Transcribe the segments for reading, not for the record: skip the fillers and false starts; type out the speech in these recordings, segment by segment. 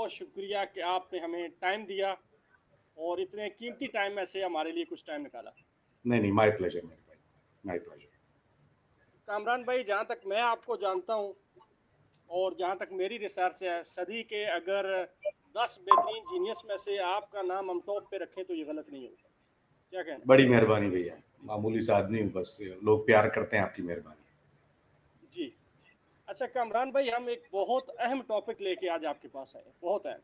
بہت شکریہ کہ آپ نے ہمیں ٹائم دیا اور اتنے قیمتی ٹائم میں سے ہمارے لیے کچھ ٹائم نکالا. نہیں مائی پلیجر میرے بھائی, مائی پلیجر. کامران بھائی, جہاں تک میں آپ کو جانتا ہوں اور جہاں تک میری ریسرچ ہے, صدی کے اگر 10 بہترین جینیس میں سے آپ کا نام ہم ٹاپ پہ رکھیں تو یہ غلط نہیں ہوگا. کیا کہنا؟ بڑی مہربانی بھیا, معمولی سا آدمی ہوں, بس لوگ پیار کرتے ہیں, آپ کی مہربانی. جی اچھا کامران بھائی, ہم ایک بہت اہم ٹاپک لے کے آج آپ کے پاس آئے, بہت اہم.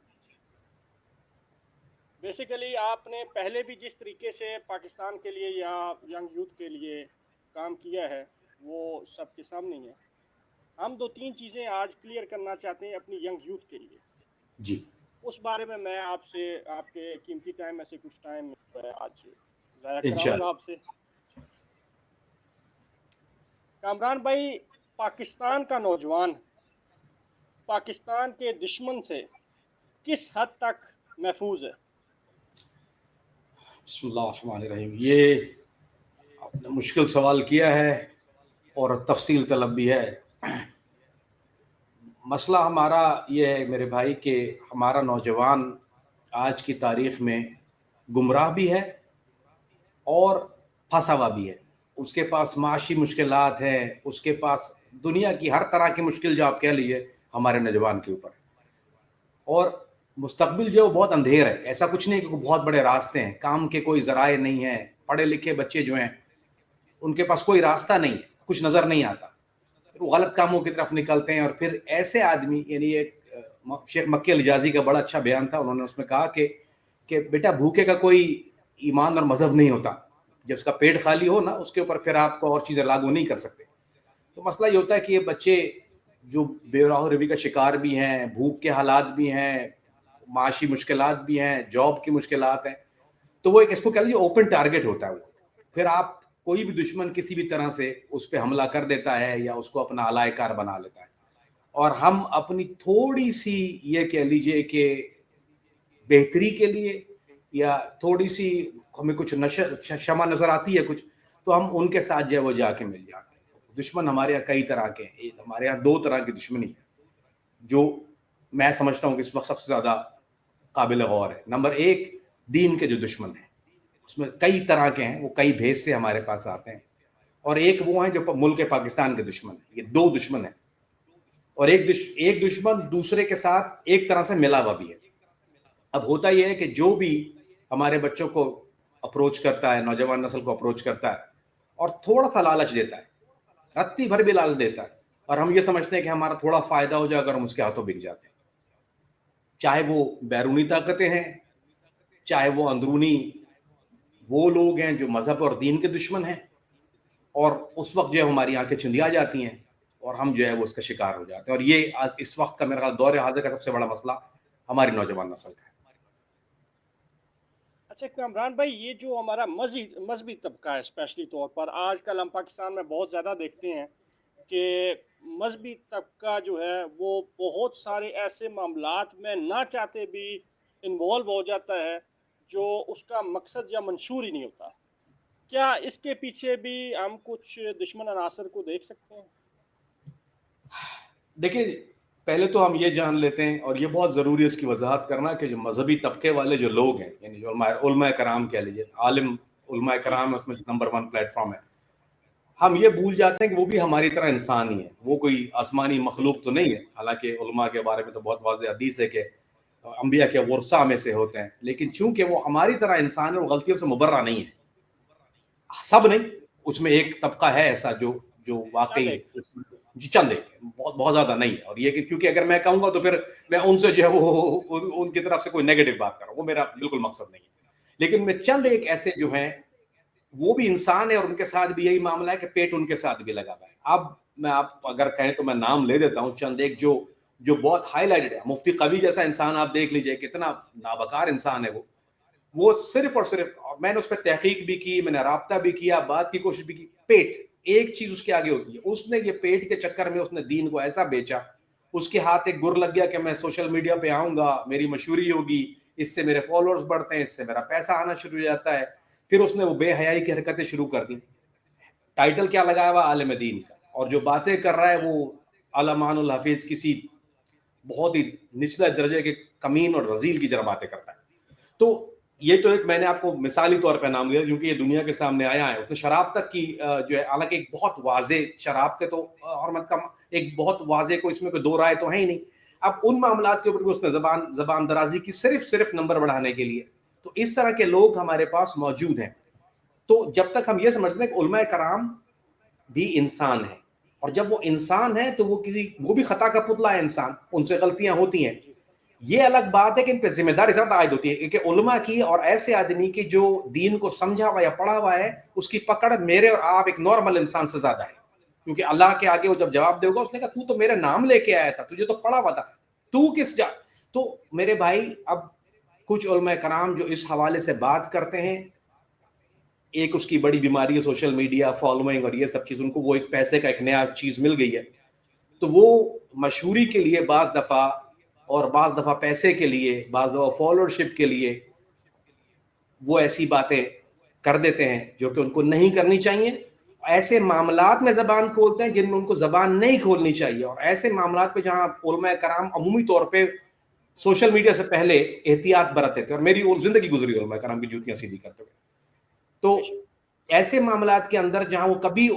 بیسیکلی آپ نے پہلے بھی جس طریقے سے پاکستان کے لیے یا ینگ یوتھ کے لیے کام کیا ہے وہ سب کے سامنے ہی ہے. ہم 2-3 چیزیں آج کلیئر کرنا چاہتے ہیں اپنی ینگ یوتھ کے لیے. جی اس بارے میں آپ سے آپ کے قیمتی ٹائم میں سے کچھ ٹائم آج ضائع کراؤں گا انشاءاللہ. آپ سے. کامران بھائی, پاکستان کا نوجوان پاکستان کے دشمن سے کس حد تک محفوظ ہے؟ بسم اللہ الرحمن الرحیم. یہ آپ نے مشکل سوال کیا ہے اور تفصیل طلب بھی ہے. مسئلہ ہمارا یہ ہے میرے بھائی کہ ہمارا نوجوان آج کی تاریخ میں گمراہ بھی ہے اور پھنسا ہوا بھی ہے. اس کے پاس معاشی مشکلات ہیں, اس کے پاس دنیا کی ہر طرح کی مشکل جو آپ کہہ لیجیے ہمارے نوجوان کے اوپر ہے. اور مستقبل جو بہت اندھیر ہے, ایسا کچھ نہیں کہ بہت بڑے راستے ہیں, کام کے کوئی ذرائع نہیں ہیں, پڑھے لکھے بچے جو ہیں ان کے پاس کوئی راستہ نہیں ہے, کچھ نظر نہیں آتا, پھر وہ غلط کاموں کی طرف نکلتے ہیں. اور پھر ایسے آدمی, یعنی ایک شیخ مکی الحجازی کا بڑا اچھا بیان تھا, انہوں نے اس میں کہا کہ بیٹا بھوکے کا کوئی ایمان اور مذہب نہیں ہوتا, جب اس کا پیٹ خالی ہو نا اس کے اوپر پھر آپ کو اور چیزیں لاگو نہیں کر سکتے. تو مسئلہ یہ ہوتا ہے کہ یہ بچے جو بے راہ و روی کا شکار بھی ہیں, بھوک کے حالات بھی ہیں, معاشی مشکلات بھی ہیں, جاب کی مشکلات ہیں, تو وہ ایک اس کو کہہ لیجیے اوپن ٹارگٹ ہوتا ہے. وہ پھر آپ کوئی بھی دشمن کسی بھی طرح سے اس پہ حملہ کر دیتا ہے یا اس کو اپنا alائے کار بنا لیتا ہے. اور ہم اپنی تھوڑی سی یہ کہہ لیجیے کہ بہتری کے لیے یا تھوڑی سی ہمیں کچھ شمع نظر آتی ہے کچھ, تو ہم ان کے ساتھ جو ہے وہ جا کے مل جاتے ہیں. دشمن ہمارے یہاں کئی طرح کے ہیں, ہمارے یہاں 2 طرح کی دشمنی ہے جو میں سمجھتا ہوں کہ اس وقت سب سے زیادہ قابل غور ہے. نمبر 1 دین کے جو دشمن ہیں, اس میں کئی طرح کے ہیں, وہ کئی بھیس سے ہمارے پاس آتے ہیں. اور ایک وہ ہیں جو ملک پاکستان کے دشمن ہیں. یہ 2 دشمن ہیں, اور ایک دشمن دوسرے کے ساتھ ایک طرح سے ملا ہوا بھی ہے. اب ہوتا یہ ہے کہ جو بھی ہمارے بچوں کو اپروچ کرتا ہے, نوجوان نسل کو اپروچ کرتا ہے اور تھوڑا سا لالچ دیتا ہے, رتی بھر بھی لالچ دیتا ہے, اور ہم یہ سمجھتے ہیں کہ ہمارا تھوڑا فائدہ ہو جائے اگر ہم اس کے ہاتھوں بک جاتے ہیں, چاہے وہ بیرونی طاقتیں ہیں, چاہے وہ اندرونی وہ لوگ ہیں جو مذہب اور دین کے دشمن ہیں. اور اس وقت جو ہے ہماری آنکھیں چندیا جاتی ہیں اور ہم جو ہے وہ اس کا شکار ہو جاتے ہیں. اور یہ اس وقت کا میرا خیال دور حاضر کا سب سے بڑا مسئلہ ہماری نوجوان نسل کا ہے. اچھا کامران بھائی, یہ جو ہمارا مذہبی طبقہ ہے اسپیشلی طور پر, آج کل ہم پاکستان میں بہت زیادہ دیکھتے ہیں کہ مذہبی طبقہ جو ہے وہ بہت سارے ایسے معاملات میں نہ چاہتے بھی انوالو ہو جاتا ہے جو اس کا مقصد یا منشور ہی نہیں ہوتا. کیا اس کے پیچھے بھی ہم کچھ دشمن عناصر کو دیکھ سکتے ہیں؟ دیکھیں, پہلے تو ہم یہ جان لیتے ہیں, اور یہ بہت ضروری ہے اس کی وضاحت کرنا, کہ جو مذہبی طبقے والے جو لوگ ہیں, یعنی جو علماء کرام کہہ لیجیے, عالم علماء جی کرام اس میں نمبر 1 پلیٹ فارم ہے, ہم یہ بھول جاتے ہیں کہ وہ بھی ہماری طرح انسان ہی ہے. وہ کوئی آسمانی مخلوق تو نہیں ہے, حالانکہ علماء کے بارے میں تو بہت واضح حدیث ہے کہ انبیاء کے ورثہ میں سے ہوتے ہیں, لیکن چونکہ وہ ہماری طرح انسان ہے, وہ غلطیوں سے مبرہ نہیں ہے. سب نہیں, اس میں ایک طبقہ ہے ایسا جو چند واقعی ایک. جی چند ایک, بہت زیادہ نہیں ہے. اور یہ کہ کیونکہ اگر میں کہوں گا تو پھر میں ان سے جو ہے وہ ان کی طرف سے کوئی نیگیٹو بات کر رہا ہوں, وہ میرا بالکل مقصد نہیں ہے. لیکن میں چند ایک ایسے جو ہیں وہ بھی انسان ہے, اور ان کے ساتھ بھی یہی معاملہ ہے کہ پیٹ ان کے ساتھ بھی لگا ہوا ہے. اب میں آپ اگر کہیں تو میں نام لے دیتا ہوں چند ایک جو بہت ہائی لائٹڈ ہے. مفتی قوی جیسا انسان آپ دیکھ لیجئے, کتنا نابکار انسان ہے وہ صرف اور صرف, اور میں نے اس پہ تحقیق بھی کی, میں نے رابطہ بھی کیا, بات کی کوشش بھی کی, پیٹ ایک چیز اس کے آگے ہوتی ہے. اس نے یہ پیٹ کے چکر میں اس نے دین کو ایسا بیچا, اس کے ہاتھ ایک گر لگ گیا کہ میں سوشل میڈیا پہ آؤں گا, میری مشہوری ہوگی, اس سے میرے فالوورز بڑھتے ہیں, اس سے میرا پیسہ آنا شروع ہو جاتا ہے. پھر اس نے وہ بے حیائی کی حرکتیں شروع کر دی. ٹائٹل کیا لگایا ہوا عالم دین کا, اور جو باتیں کر رہا ہے وہ علمان الحفیظ, کسی بہت ہی نچلے درجے کے کمین اور رذیل کی طرح باتیں کرتا ہے. تو یہ تو ایک میں نے آپ کو مثالی طور پہ نام لیا کیونکہ یہ دنیا کے سامنے آیا ہے. اس نے شراب تک کی جو ہے، حالانکہ ایک بہت واضح شراب کے تو حرمت کا ایک بہت واضح کوئی اس میں کوئی دو رائے تو ہے ہی نہیں. اب ان معاملات کے اوپر بھی اس نے زبان درازی کی صرف نمبر بڑھانے کے لیے. تو اس طرح کے لوگ ہمارے پاس موجود ہیں. تو جب تک ہم یہ سمجھتے ہیں کہ علماء کرام بھی انسان ہیں، اور جب وہ انسان ہے تو وہ بھی خطا کا پتلا ہے انسان، ان سے غلطیاں ہوتی ہیں. یہ الگ بات ہے کہ ان پہ ذمہ داری زیادہ عائد ہوتی ہے کہ علماء کی اور ایسے آدمی کی جو دین کو سمجھا ہوا یا پڑھا ہوا ہے، اس کی پکڑ میرے اور آپ ایک نارمل انسان سے زیادہ ہے. کیونکہ اللہ کے آگے وہ جب جواب دے گا، اس نے کہا تو میرے نام لے کے آیا تھا، تجھے تو پڑھا ہوا تھا، تو کس جا. تو میرے بھائی، اب کچھ علماء کرام جو اس حوالے سے بات کرتے ہیں، ایک اس کی بڑی بیماری ہے سوشل میڈیا فالوئنگ اور یہ سب چیز، ان کو وہ ایک پیسے کا ایک نیا چیز مل گئی ہے، تو وہ مشہوری کے لیے بعض دفعہ پیسے کے لیے، بعض دفعہ فالوورشپ کے لیے وہ ایسی باتیں کر دیتے ہیں جو کہ ان کو نہیں کرنی چاہیے. ایسے معاملات میں زبان کھولتے ہیں جن میں ان کو زبان نہیں کھولنی چاہیے، اور ایسے معاملات پہ جہاں علماء کرام عمومی طور پہ سوشل میڈیا سے پہلے احتیاط برتتے تھے، اور میری زندگی گزری علماء کرام کی جوتیاں سیدھی کرتے ہوئے. تو ایسے معاملات کے اندر جہاں وہ کبھی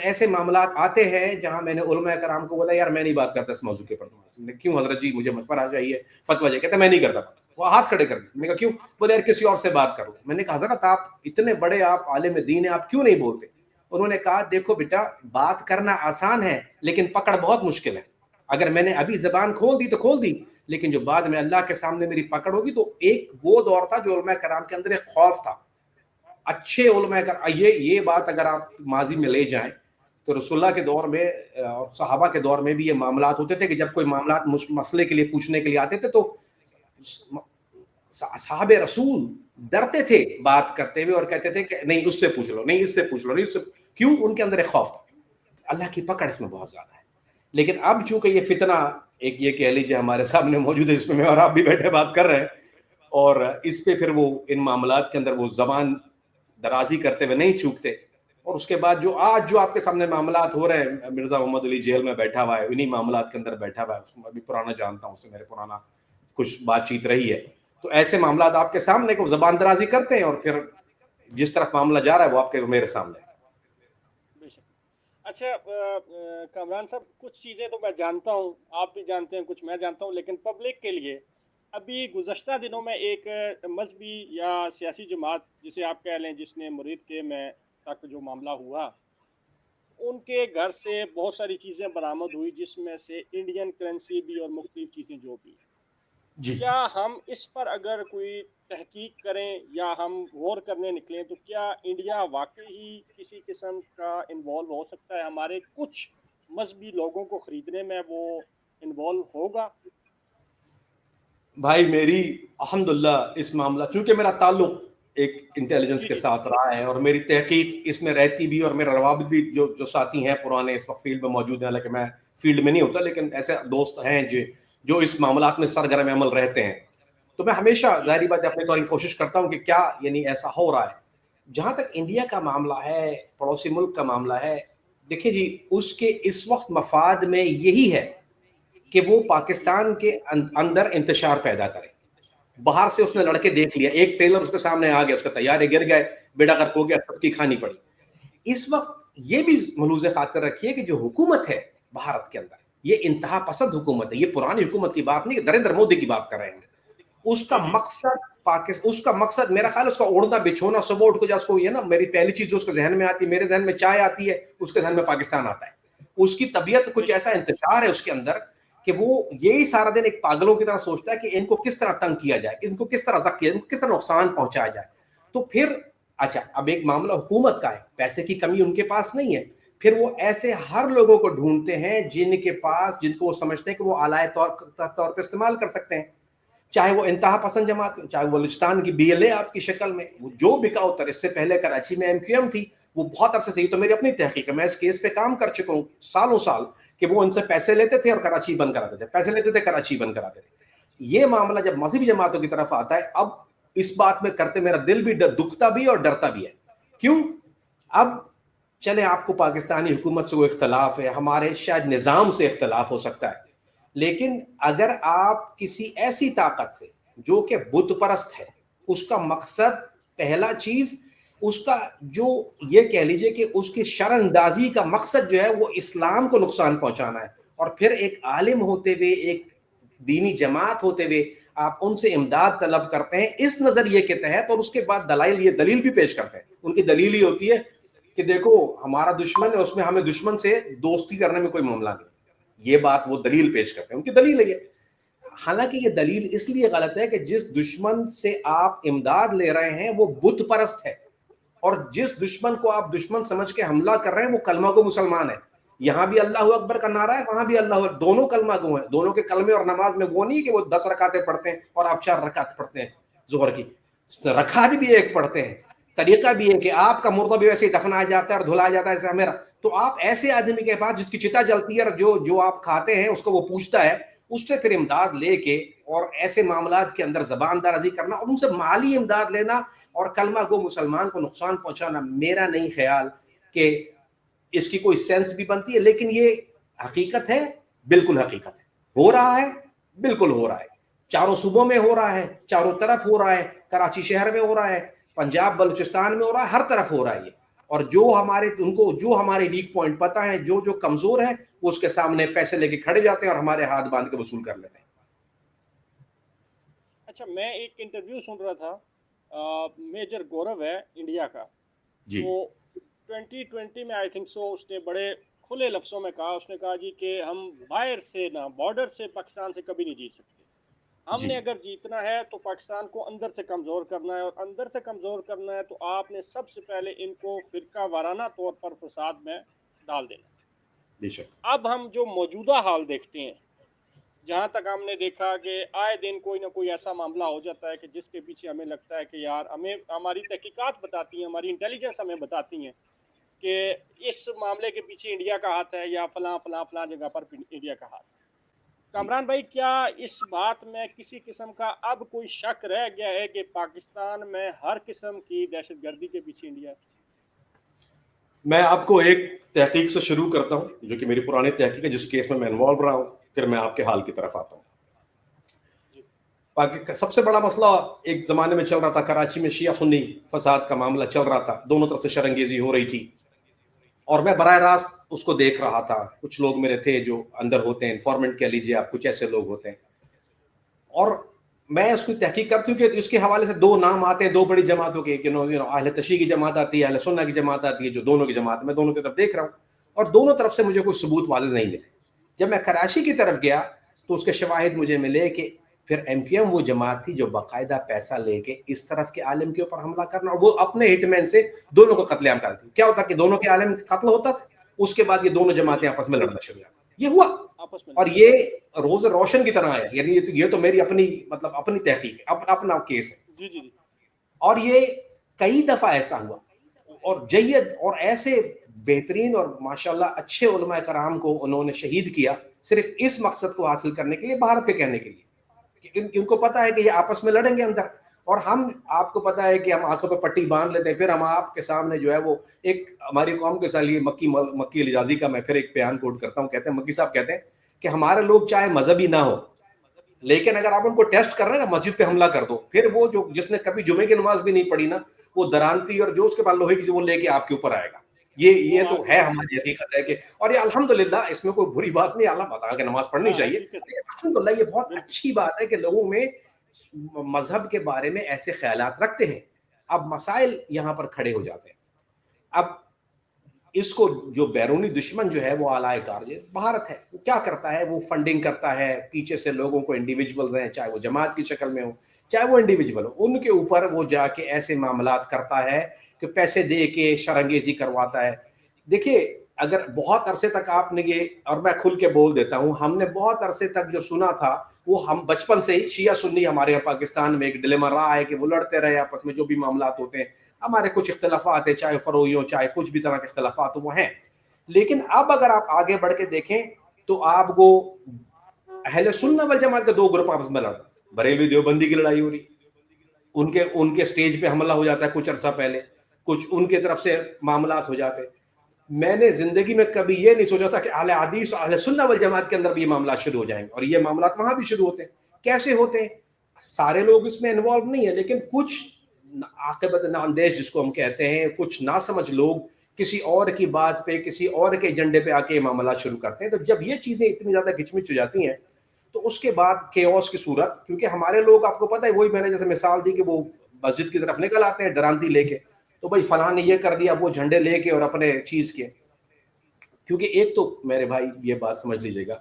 ایسے معاملات آتے ہیں جہاں میں نے علماء کرام کو بولا یار میں نہیں بات کرتا اس موضوع کے اوپر. کیوں حضرت جی مجھے مشورہ چاہیے، فتویٰ چاہیے. کہتا میں نہیں کرتا. وہ ہاتھ کھڑے کر دیا. میں نے کہا کیوں؟ بولے یار کسی اور سے بات کرو. میں نے کہا حضرت آپ اتنے بڑے آپ عالم دین ہیں، آپ کیوں نہیں بولتے؟ انہوں نے کہا دیکھو بیٹا، بات کرنا آسان ہے لیکن پکڑ بہت مشکل ہے. اگر میں نے ابھی زبان کھول دی تو کھول دی، لیکن جو بعد میں اللہ کے سامنے میری پکڑ ہوگی. تو ایک وہ دور تھا جو علماء کرام کے اندر ایک خوف تھا. اچھے علماء یہ بات اگر آپ ماضی میں لے جائیں تو رسول اللہ کے دور میں اور صحابہ کے دور میں بھی یہ معاملات ہوتے تھے کہ جب کوئی معاملات مسئلے کے لیے پوچھنے کے لیے آتے تھے تو صحابہ رسول ڈرتے تھے بات کرتے ہوئے اور کہتے تھے کہ نہیں اس سے پوچھ لو، نہیں اس سے پوچھ لو، نہیں اس سے. کیوں؟ ان کے اندر ایک خوف تھا. اللہ کی پکڑ اس میں بہت زیادہ ہے. لیکن اب چونکہ یہ فتنہ ایک یہ کہہ لیجیے ہمارے سامنے موجود ہے، اس میں میں اور آپ بھی بیٹھے بات کر رہے ہیں، اور اس پہ پھر وہ ان معاملات کے اندر وہ زبان درازی کرتے ہوئے نہیں چوکتے. اور اس کے بعد جو آپ کے سامنے معاملات ہو رہے ہیں، مرزا محمد علی جیل میں بیٹھا ہوا ہے، انہی معاملات کے اندر بیٹھا ہوا ہے. اس کو ابھی پرانا جانتا ہوں، اس سے میرے پرانا کچھ بات چیت رہی ہے. تو ایسے معاملات آپ کے سامنے کو زبان درازی کرتے ہیں، اور پھر جس طرف معاملہ جا رہا ہے وہ آپ کے میرے سامنے. اچھا کامران صاحب، کچھ چیزیں تو میں جانتا ہوں، آپ بھی جانتے ہیں، کچھ میں جانتا ہوں، لیکن پبلک کے لیے ابھی گزشتہ دنوں میں ایک مذہبی یا سیاسی جماعت جسے آپ کہہ لیں، جس نے مرید کے میں تک جو معاملہ ہوا، ان کے گھر سے بہت ساری چیزیں برآمد ہوئی، جس میں سے انڈین کرنسی بھی اور مختلف چیزیں جو بھی. جی کیا ہم اس پر اگر کوئی تحقیق کریں یا ہم غور کرنے نکلیں تو کیا انڈیا واقعی ہی کسی قسم کا انوالو ہو سکتا ہے؟ ہمارے کچھ مذہبی لوگوں کو خریدنے میں وہ انوالو ہوگا؟ بھائی میری الحمدللہ اس معاملہ، چونکہ میرا تعلق ایک انٹیلیجنس جی کے جی ساتھ رہا ہے اور میری تحقیق اس میں رہتی بھی، اور میرا روابط بھی جو ساتھی ہیں پرانے اس وقت فیلڈ میں موجود ہیں، لیکن میں فیلڈ میں نہیں ہوتا، لیکن ایسے دوست ہیں جو اس معاملات میں سرگرم عمل رہتے ہیں. تو میں ہمیشہ جی ظاہری بات اپنے طور کی کوشش کرتا ہوں کہ کیا یعنی ایسا ہو رہا ہے. جہاں تک انڈیا کا معاملہ ہے، پڑوسی ملک کا معاملہ ہے، دیکھیں جی اس کے اس وقت مفاد میں یہی ہے کہ وہ جی پاکستان کے اندر انتشار پیدا کرے. باہر سے اس نے جی لڑکے دیکھ لیا، ایک ٹیلر اس کے سامنے آ گیا، اس کا تیارے گر گئے، بیڑا غرق ہو گیا، سب کی کھانی پڑی. اس وقت یہ بھی ملحوظ خاطر رکھیے کہ جو حکومت ہے بھارت کے اندر، یہ انتہا پسند حکومت ہے. یہ پرانی حکومت کی بات نہیں، نریندر مودی کی بات کر رہے ہیں. اس کا جی جی مقصد میرا خیال اس کا اوڑھنا بچھونا صبح اٹھ کو جس کو یہ نا، میری پہلی چیز جو اس کے ذہن میں آتی ہے، میرے ذہن میں چائے آتی ہے، اس کے ذہن میں پاکستان آتا ہے. اس کی طبیعت بے کچھ شک ایسا انتشار ہے اس کے اندر کہ وہ یہی سارا دن ایک پاگلوں کی طرح سوچتا ہے کہ ان کو کس طرح تنگ کیا جائے، ان کو کس طرح ضبط کیا جائے، ان کو کس طرح نقصان پہنچایا جائے. تو پھر اچھا اب ایک معاملہ حکومت کا ہے، پیسے کی کمی ان کے پاس نہیں ہے، پھر وہ ایسے ہر لوگوں کو ڈھونڈتے ہیں جن کے پاس، جن کو وہ سمجھتے ہیں کہ وہ اعلی طور پہ استعمال کر سکتے ہیں. چاہے وہ انتہا پسند جماعت ہو، چاہے وہ بلوچستان کی بی ایل اے آپ کی شکل میں، وہ جو بکا اتر. اس سے پہلے کراچی میں ایم کیو ایم تھی، وہ بہت عرصے سے، یہ تو میری اپنی تحقیق ہے، میں اس کیس پہ کام کر چکا ہوں سالوں سال، کہ وہ ان سے پیسے لیتے تھے اور کراچی بند کراتے تھے، پیسے لیتے تھے کراچی بند کراتے تھے. یہ معاملہ جب مذہبی جماعتوں کی طرف آتا ہے، اب اس بات میں کرتے میرا دل بھی دکھتا بھی اور ڈرتا بھی ہے. کیوں؟ اب چلے آپ کو پاکستانی حکومت سے وہ اختلاف ہے، ہمارے شاید نظام سے اختلاف ہو سکتا ہے، لیکن اگر آپ کسی ایسی طاقت سے جو کہ بت پرست ہے، اس کا مقصد پہلا چیز اس کا جو یہ کہہ لیجئے کہ اس کی شر اندازی کا مقصد جو ہے وہ اسلام کو نقصان پہنچانا ہے، اور پھر ایک عالم ہوتے ہوئے، ایک دینی جماعت ہوتے ہوئے آپ ان سے امداد طلب کرتے ہیں اس نظریے کے تحت، اور اس کے بعد دلائل، یہ دلیل بھی پیش کرتے ہیں. ان کی دلیل یہ ہوتی ہے کہ دیکھو ہمارا دشمن ہے، اس میں ہمیں دشمن سے دوستی کرنے میں کوئی معاملہ نہیں. یہ بات وہ دلیل پیش کرتے ہیں، ان کی دلیل ہے یہ. حالانکہ یہ دلیل اس لیے غلط ہے کہ جس دشمن سے آپ امداد لے رہے ہیں وہ بت پرست ہے، اور جس دشمن کو آپ دشمن سمجھ کے حملہ کر رہے ہیں وہ کلمہ کو مسلمان ہے. یہاں بھی اللہ اکبر کا نعرہ ہے، وہاں بھی اللہ اکبر، دونوں کلمہ گو ہیں. دونوں کے کلمے اور نماز میں وہ نہیں کہ وہ 10 رکعتیں پڑھتے ہیں اور آپ 4 رکعت پڑھتے ہیں ظہر کی. رکعت بھی ایک پڑھتے ہیں. طریقہ بھی ہے کہ آپ کا مردہ بھی ویسے ہی دفنایا جاتا ہے اور دھلایا جاتا ہے ایسا میرا. تو آپ ایسے آدمی کے پاس جس کی چتا جلتی ہے اور جو آپ کھاتے ہیں اس کو وہ پوچھتا ہے، اس سے پھر امداد لے کے اور ایسے معاملات کے اندر زبان درازی کرنا اور ان سے مالی امداد لینا اور کلمہ گو مسلمان کو نقصان پہنچانا، میرا نہیں خیال کہ اس کی کوئی سینس بھی بنتی ہے. لیکن یہ حقیقت ہے، بالکل حقیقت ہے. ہو رہا ہے، بالکل ہو رہا ہے. چاروں صوبوں میں ہو رہا ہے، چاروں طرف ہو رہا ہے. کراچی شہر میں ہو رہا ہے، پنجاب بلوچستان میں ہو رہا ہے، ہر طرف ہو رہا ہے یہ. اور جو ہمارے ویک پوائنٹ پتہ ہے، جو کمزور ہے وہ اس کے سامنے پیسے لے کے کھڑے جاتے ہیں اور ہمارے ہاتھ باندھ کے وصول کر لیتے ہیں. اچھا، میں ایک انٹرویو سن رہا تھا، میجر گورو ہے انڈیا کا، جی تو 2020 میں آئی تھنک سو اس نے بڑے کھلے لفظوں میں کہا، اس نے کہا جی کہ ہم باہر سے نہ، بارڈر سے پاکستان سے کبھی نہیں جیت سکتے. ہم جی نے اگر جیتنا ہے تو پاکستان کو اندر سے کمزور کرنا ہے، اور اندر سے کمزور کرنا ہے تو آپ نے سب سے پہلے ان کو فرقہ وارانہ طور پر فساد میں ڈال دینا. بے شک. اب ہم جو موجودہ حال دیکھتے ہیں، جہاں تک ہم نے دیکھا کہ آئے دن کوئی نہ کوئی ایسا معاملہ ہو جاتا ہے کہ جس کے پیچھے ہمیں لگتا ہے کہ یار، ہمیں ہماری تحقیقات بتاتی ہیں، ہماری انٹیلیجنس ہمیں بتاتی ہیں کہ اس معاملے کے پیچھے انڈیا کا ہاتھ ہے، یا فلاں فلاں فلاں جگہ پر انڈیا کا ہاتھ ہے. جی کامران بھائی، کیا اس بات میں کسی قسم کا اب کوئی شک رہ گیا ہے کہ پاکستان میں ہر قسم کی دہشت گردی کے پیچھے انڈیا ہے؟ میں آپ کو ایک تحقیق سے شروع کرتا ہوں جو کہ میری پرانی تحقیق ہے، جس کیس میں انوالو رہا ہوں، پھر میں آپ کے حال کی طرف آتا ہوں. جی سب سے بڑا مسئلہ ایک زمانے میں چل رہا تھا کراچی میں، شیعہ سنی فساد کا معاملہ چل رہا تھا، دونوں طرف سے شرنگیزی ہو رہی تھی، اور میں براہ راست اس کو دیکھ رہا تھا. کچھ لوگ میرے تھے جو اندر ہوتے ہیں، انفارمنٹ کہہ لیجیے آپ، کچھ ایسے لوگ ہوتے ہیں، اور میں اس کی تحقیق کرتی ہوں کہ اس کے حوالے سے 2 نام آتے ہیں 2 بڑی جماعتوں کے، کہ اہل تشیع کی جماعت آتی ہے، اہل سنہ کی جماعت آتی ہے، جو دونوں کی جماعت. میں دونوں کی طرف دیکھ رہا ہوں اور دونوں طرف سے مجھے کوئی ثبوت واضح نہیں ملے. جب میں کراچی کی طرف گیا تو اس کے شواہد مجھے ملے کہ پھر ایم کیو ایم وہ جماعت تھی جو باقاعدہ پیسہ لے کے اس طرف کے عالم کے اوپر حملہ کرنا، اور وہ اپنے ہٹ مین سے دونوں کو قتل عام کرتی. کیا ہوتا کہ دونوں کے عالم قتل ہوتا تھا، اس کے بعد یہ دونوں جی جماعتیں جی آپس میں لڑنا شروع ہوا. یہ ہوا، آپس میں اور لڑنا یہ شروع. روز روشن کی طرح ہے. یعنی یہ تو میری اپنی تحقیق ہے، اپنا کیس ہے. جی جی جی. اور یہ کئی دفعہ ایسا ہوا، اور جید اور ایسے بہترین اور ماشاءاللہ اچھے علماء کرام کو انہوں نے شہید کیا صرف اس مقصد کو حاصل کرنے کے لیے، باہر پہ کہنے کے لیے کہ ان کو پتا ہے کہ یہ آپس میں لڑیں گے اندر. اور ہم، آپ کو پتا ہے کہ ہم آنکھوں پہ پٹی باندھ لیتے ہیں، پھر ہم آپ کے سامنے جو ہے وہ ایک ہماری قوم کے ساتھ یہ مکی الجازی کا میں پھر ایک بیان کوٹ کرتا ہوں. کہتے ہیں، مکی صاحب کہتے ہیں کہ ہمارے لوگ چاہے مذہبی نہ ہو، لیکن اگر آپ ان کو ٹیسٹ کر رہے ہیں نا، مسجد پہ حملہ کر دو، پھر وہ جس نے کبھی جمعے کی نماز بھی نہیں پڑھی نا، وہ درانتی اور جو اس کے پاس لوہے کی وہ لے کے آپ کے اوپر آئے گا. یہ وہ تو آپ کے ہے، اوپر. ہماری حقیقت ہے کہ، اور یہ الحمدللہ اس میں کوئی بری بات نہیں. اللہ بتا کہ نماز پڑھنی ہاں، چاہیے، حقیقت ہے. لیکن الحمدللہ یہ بہت بالکل. اچھی بات ہے کہ لوگوں میں مذہب کے بارے میں ایسے خیالات رکھتے ہیں. اب مسائل یہاں پر کھڑے ہو جاتے ہیں. اب اس کو جو بیرونی دشمن جو ہے وہ اعلی کار بھارت ہے، وہ کیا کرتا ہے؟ وہ فنڈنگ کرتا ہے پیچھے سے لوگوں کو، انڈیویجولز ہیں، چاہے وہ جماعت کی شکل میں ہو، چاہے وہ انڈیویجول ہو، ان کے اوپر وہ جا کے ایسے معاملات کرتا ہے کہ پیسے دے کے شرنگیزی کرواتا ہے. دیکھیے، اگر بہت عرصے تک آپ نے یہ، اور میں کھل کے بول دیتا ہوں، ہم نے بہت عرصے تک جو سنا تھا وہ ہم بچپن سے ہی، شیعہ سنی ہمارے یہاں پاکستان میں ایک ڈیلیما رہا ہے کہ وہ لڑتے رہے آپس میں، جو بھی معاملات ہوتے ہیں ہمارے کچھ اختلافات ہیں، چاہے فروئی ہو، چاہے کچھ بھی طرح کے اختلافات ہو، وہ ہیں. لیکن اب اگر آپ آگے بڑھ کے دیکھیں تو آپ کو اہل سنت والجماعت کے 2 گروپ آپس میں لڑ، بریلوی دیوبندی کی لڑائی ہو رہی، ان کے سٹیج پہ حملہ ہو جاتا ہے کچھ عرصہ پہلے، کچھ ان کے طرف سے معاملات ہو جاتے. میں نے زندگی میں کبھی یہ نہیں سوچا تھا کہ اہل حدیث اور اہل سنہ والجماعت کے اندر بھی یہ معاملات شروع ہو جائیں گے، اور یہ معاملات وہاں بھی شروع ہوتے ہیں. کیسے ہوتے ہیں؟ سارے لوگ اس میں انوالو نہیں ہیں، لیکن کچھ عاقبت نااندیش جس کو ہم کہتے ہیں، کچھ ناسمجھ لوگ کسی اور کی بات پہ، کسی اور کے ایجنڈے پہ آ کے یہ معاملات شروع کرتے ہیں. تو جب یہ چیزیں اتنی زیادہ گھچمچ ہو جاتی ہیں تو اس کے بعد کیوس کی صورت، کیونکہ ہمارے لوگ آپ کو پتہ ہے، وہی میں نے جیسے مثال دی کہ وہ مسجد کی طرف نکل آتے ہیں ڈرانتی لے کے، تو بھائی فلاں نے یہ کر دیا، وہ جھنڈے لے کے اور اپنے چیز کے. کیونکہ ایک تو میرے بھائی یہ بات سمجھ لیجیے گا،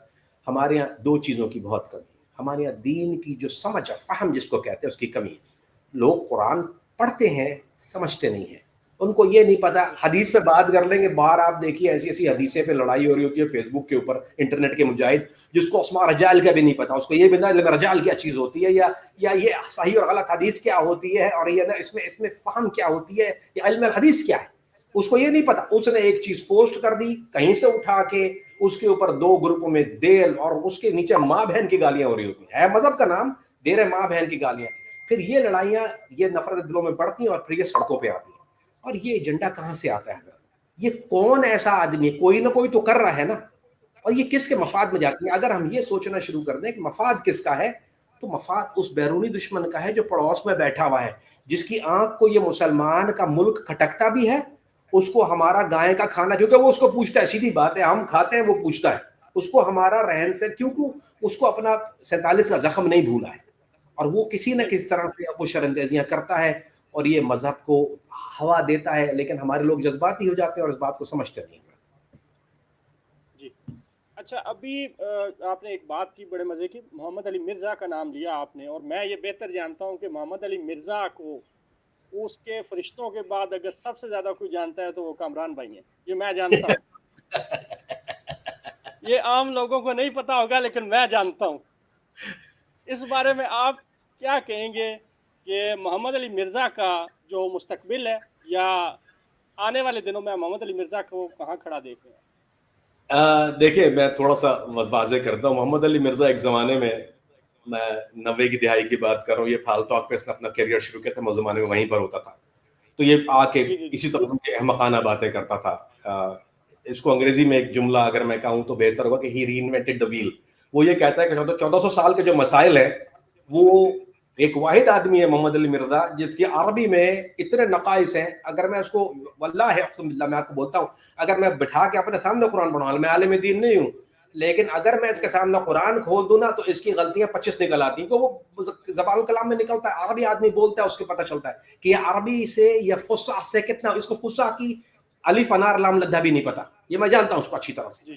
ہمارے یہاں دو چیزوں کی بہت کمی ہے. ہمارے یہاں دین کی جو سمجھ اور فہم جس کو کہتے ہیں اس کی کمی ہے. لوگ قرآن پڑھتے ہیں، سمجھتے نہیں ہیں. ان کو یہ نہیں پتا. حدیث پہ بات کر لیں گے، باہر آپ دیکھیے ایسی ایسی حدیثیں پہ لڑائی ہو رہی ہوتی ہے فیس بک کے اوپر، انٹرنیٹ کے مجاہد جس کو اسماء رجال کا بھی نہیں پتا، اس کو یہ بھی نہیں علم رجال کیا چیز ہوتی ہے، یا یہ صحیح اور غلط حدیث کیا ہوتی ہے، اور یہ نا اس میں فہم کیا ہوتی ہے، یا علم الحدیث کیا ہے، اس کو یہ نہیں پتا. اس نے ایک چیز پوسٹ کر دی کہیں سے اٹھا کے، اس کے اوپر دو گروپوں میں دیل، اور اس کے نیچے ماں بہن کی گالیاں ہو رہی ہوتی ہیں. ہے مذہب کا نام، دے رہے ماں بہن کی گالیاں. پھر یہ لڑائیاں، یہ نفرت دلوں میں بڑھتی ہیں، اور پھر یہ سڑکوں پہ آتی ہیں. اور یہ ایجنڈا کہاں سے آتا ہے حضرت؟ یہ کون ایسا آدمی ہے؟ کوئی نہ کوئی تو کر رہا ہے نا. اور یہ کس کے مفاد میں جاتی ہے؟ اگر ہم یہ سوچنا شروع کر دیں کہ مفاد کس کا ہے، تو مفاد اس بیرونی دشمن کا ہے جو پڑوس میں بیٹھا ہوا ہے، جس کی آنکھ کو یہ مسلمان کا ملک کھٹکتا بھی ہے. اس کو ہمارا گائے کا کھانا، کیونکہ وہ اس کو پوچھتا ہے، سیدھی بات ہے، ہم کھاتے ہیں وہ پوچھتا ہے، اس کو ہمارا رہن سے، کیونکہ اس کو اپنا 47 کا زخم نہیں بھولا ہے، اور وہ کسی نہ کسی طرح سے وہ شرندیزیاں کرتا ہے اور یہ مذہب کو ہوا دیتا ہے. لیکن ہمارے لوگ جذباتی ہو جاتے ہیں اور اس بات کو سمجھتے نہیں ہیں. جی. اچھا، ابھی آپ نے ایک بات کی بڑے مزے کی، محمد علی مرزا کا نام لیا آپ نے، اور میں یہ بہتر جانتا ہوں کہ محمد علی مرزا کو اس کے فرشتوں کے بعد اگر سب سے زیادہ کوئی جانتا ہے تو وہ کامران بھائی ہیں. یہ میں جانتا ہوں. یہ عام لوگوں کو نہیں پتا ہوگا لیکن میں جانتا ہوں. اس بارے میں آپ کیا کہیں گے کہ محمد علی مرزا کا جو مستقبل ہے، یا آنے والے دنوں میں محمد علی مرزا کو کہاں کھڑا دیکھ رہے ہیں؟ دیکھیں، میں تھوڑا سا واضح کرتا ہوں. محمد علی مرزا ایک زمانے میں 90 کی دہائی کی بات کر رہا ہوں، یہ پھال ٹاک پہ اس نے اپنا کیریئر شروع کیا تھا، وہ زمانے میں وہیں پر ہوتا تھا. تو یہ آ کے جی جی جی. اسی طرح کے احمقانہ باتیں کرتا تھا. اس کو انگریزی میں ایک جملہ اگر میں کہوں تو بہتر ہوگا کہ ہی ری انوینٹڈ دی ویل. وہ یہ کہتا ہے کہ 1400 سال کے جو مسائل ہیں، وہ ایک واحد آدمی ہے محمد علی مرزا جس کی عربی میں اتنے نقائص ہیں. اگر میں اس کو، واللہ اقسم باللہ میں آپ کو بولتا ہوں، اگر میں بٹھا کے اپنے سامنے قرآن پڑھاؤں، میں عالم دین نہیں ہوں، لیکن اگر میں اس کے سامنے قرآن کھول دوں نا تو اس کی غلطیاں 25 نکل آتی ہیں. وہ زبان کلام میں نکلتا ہے، عربی آدمی بولتا ہے، اس کے پتہ چلتا ہے کہ یہ عربی سے یا فصاح سے کتنا، اس کو فصاح کی الف انار لام لدھا بھی نہیں پتا. یہ میں جانتا ہوں اس کو اچھی طرح سے.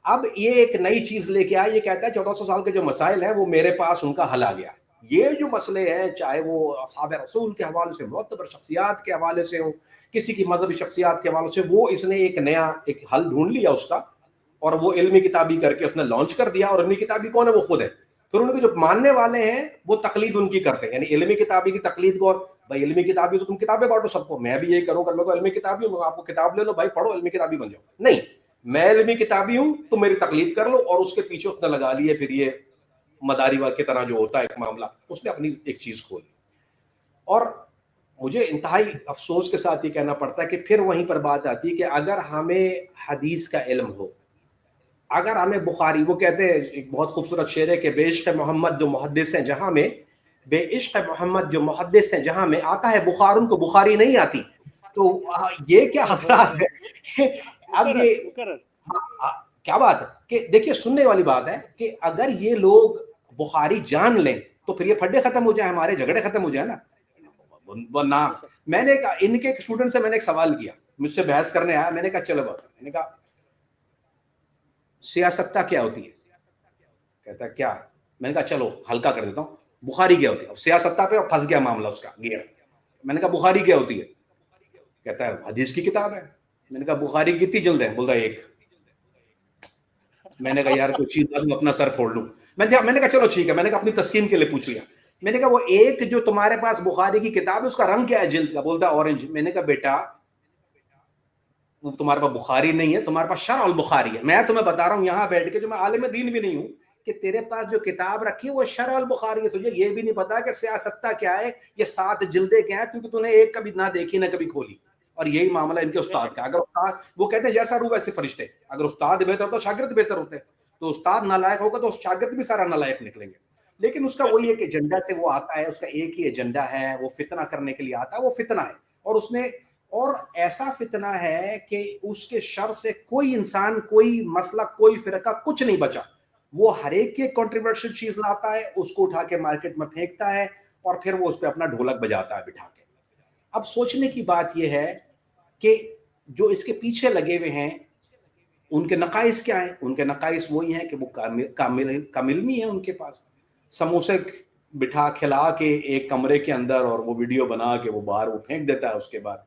اب یہ ایک نئی چیز لے کے آیا، یہ کہتا ہے 1400 سال کے جو مسائل ہیں وہ میرے پاس ان کا حل آ گیا. یہ جو مسئلے ہیں، چاہے وہ اصحاب رسول کے حوالے سے، معتبر شخصیات کے حوالے سے ہوں، کسی کی مذہبی شخصیات کے حوالے سے، وہ اس نے ایک نیا ایک حل ڈھونڈ لیا اس کا، اور وہ علمی کتابی کر کے اس نے لانچ کر دیا. اور علمی کتابی کون ہے؟ وہ خود ہے. پھر ان کے جو ماننے والے ہیں وہ تقلید ان کی کرتے ہیں، یعنی علمی کتابی کی تقلید کو. بھائی علمی کتابی تو تم کتابیں بانٹو سب کو، میں بھی یہی کروں. میں کو علمی کتابی ہوں، آپ کو کتاب لے لو بھائی، پڑھو، علمی کتابی بن جاؤ. نہیں، میں علمی کتابی ہوں تو میری تقلید کر لو. اور اس کے پیچھے اس نے لگا لیے پھر یہ مداری کی طرح جو ہوتا ہے ایک معاملہ، اس نے اپنی ایک چیز کھولی. اور مجھے انتہائی افسوس کے ساتھ یہ کہنا پڑتا ہے کہ پھر وہیں پر بات آتی ہے کہ اگر ہمیں حدیث کا علم ہو، اگر ہمیں بخاری، وہ کہتے ہیں ایک بہت خوبصورت شعر ہے کہ بے عشق محمد جو محدث ہیں جہاں میں، بے عشق محمد جو محدث ہیں جہاں میں، آتا ہے بخار ان کو بخاری نہیں آتی. تو یہ کیا حسرات ہے. اب یہ کیا بات ہے کہ دیکھیے، سننے والی بات ہے کہ اگر یہ لوگ بخاری جان لیں تو پھر یہ پھڈے ختم ہو جائیں، ہمارے جھگڑے ختم ہو جائیں نا. نام میں نے ان کے ایک اسٹوڈنٹ سے میں نے ایک سوال کیا، مجھ سے بحث کرنے آیا. میں نے کہا چلو بات، میں نے کہا سیاستہ کیا ہوتی ہے؟ کہتا ہے کیا؟ میں نے کہا چلو ہلکا کر دیتا ہوں، بخاری کیا ہوتی ہے؟ سیاستہ پہ پھنس گیا معاملہ اس کا گیر. میں نے کہا بخاری کیا ہوتی ہے؟ کہتا ہے حدیث کی کتاب ہے. میں نے کہا بخاری کی کتنی جلد ہے؟ بولتا ہے ایک. میں نے کہا یار کوئی چیز اپنا سر پھوڑ لوں. میں نے کہا چلو ٹھیک ہے، میں نے کہا اپنی تسکین کے لیے پوچھ لیا. میں نے کہا وہ ایک جو تمہارے پاس بخاری کی کتاب ہے اس کا رنگ کیا ہے جلد کا؟ بولتا ہے اورنج. میں نے کہا بیٹا وہ تمہارے پاس بخاری نہیں ہے، تمہارے پاس شرح البخاری ہے. میں تمہیں بتا رہا ہوں یہاں بیٹھ کے، جو میں عالم دین بھی نہیں ہوں، کہ تیرے پاس جو کتاب رکھی ہے وہ شرح البخاری ہے. تجھے یہ بھی نہیں پتا کہ سیاستہ کیا ہے، یہ 7 جلدیں کیا ہے، کیونکہ تو نے ایک کبھی نہ دیکھی نہ کبھی کھولی. اور یہی معاملہ ان کے استاد کا. اگر استاد, وہ کہتے ہیں جیسا روح ویسے فرشتے, اگر استاد بہتر ہوتا تو شاگرد بہتر ہوتے, تو استاد نالائق ہوگا تو شاگرد بھی سارا نالائق نکلیں گے. لیکن اس کا وہی ایک ایجنڈا سے وہ آتا ہے, اس کا ایک ہی ایجنڈا ہے, وہ فتنہ کرنے کے لیے آتا ہے, وہ فتنہ ہے. اور اس نے, اور ایسا فتنہ ہے کہ اس کے شر سے کوئی انسان, کوئی مسئلہ, کوئی فرقہ, کچھ نہیں بچا. وہ ہر ایک کی کنٹروورشل چیز لاتا ہے, اس کو اٹھا کے مارکیٹ میں پھینکتا ہے, اور پھر وہ اس پہ اپنا ڈھولک بجاتا ہے بٹھا کے. اب سوچنے کی بات یہ ہے کہ جو اس کے پیچھے لگے ہوئے ہیں ان کے نقائص کیا ہیں. ان کے نقائص وہی ہیں کہ وہ کم علمی ہے ان کے پاس. سموسے بٹھا کھلا کے ایک کمرے کے اندر اور وہ ویڈیو بنا کے وہ باہر وہ پھینک دیتا ہے اس کے بعد,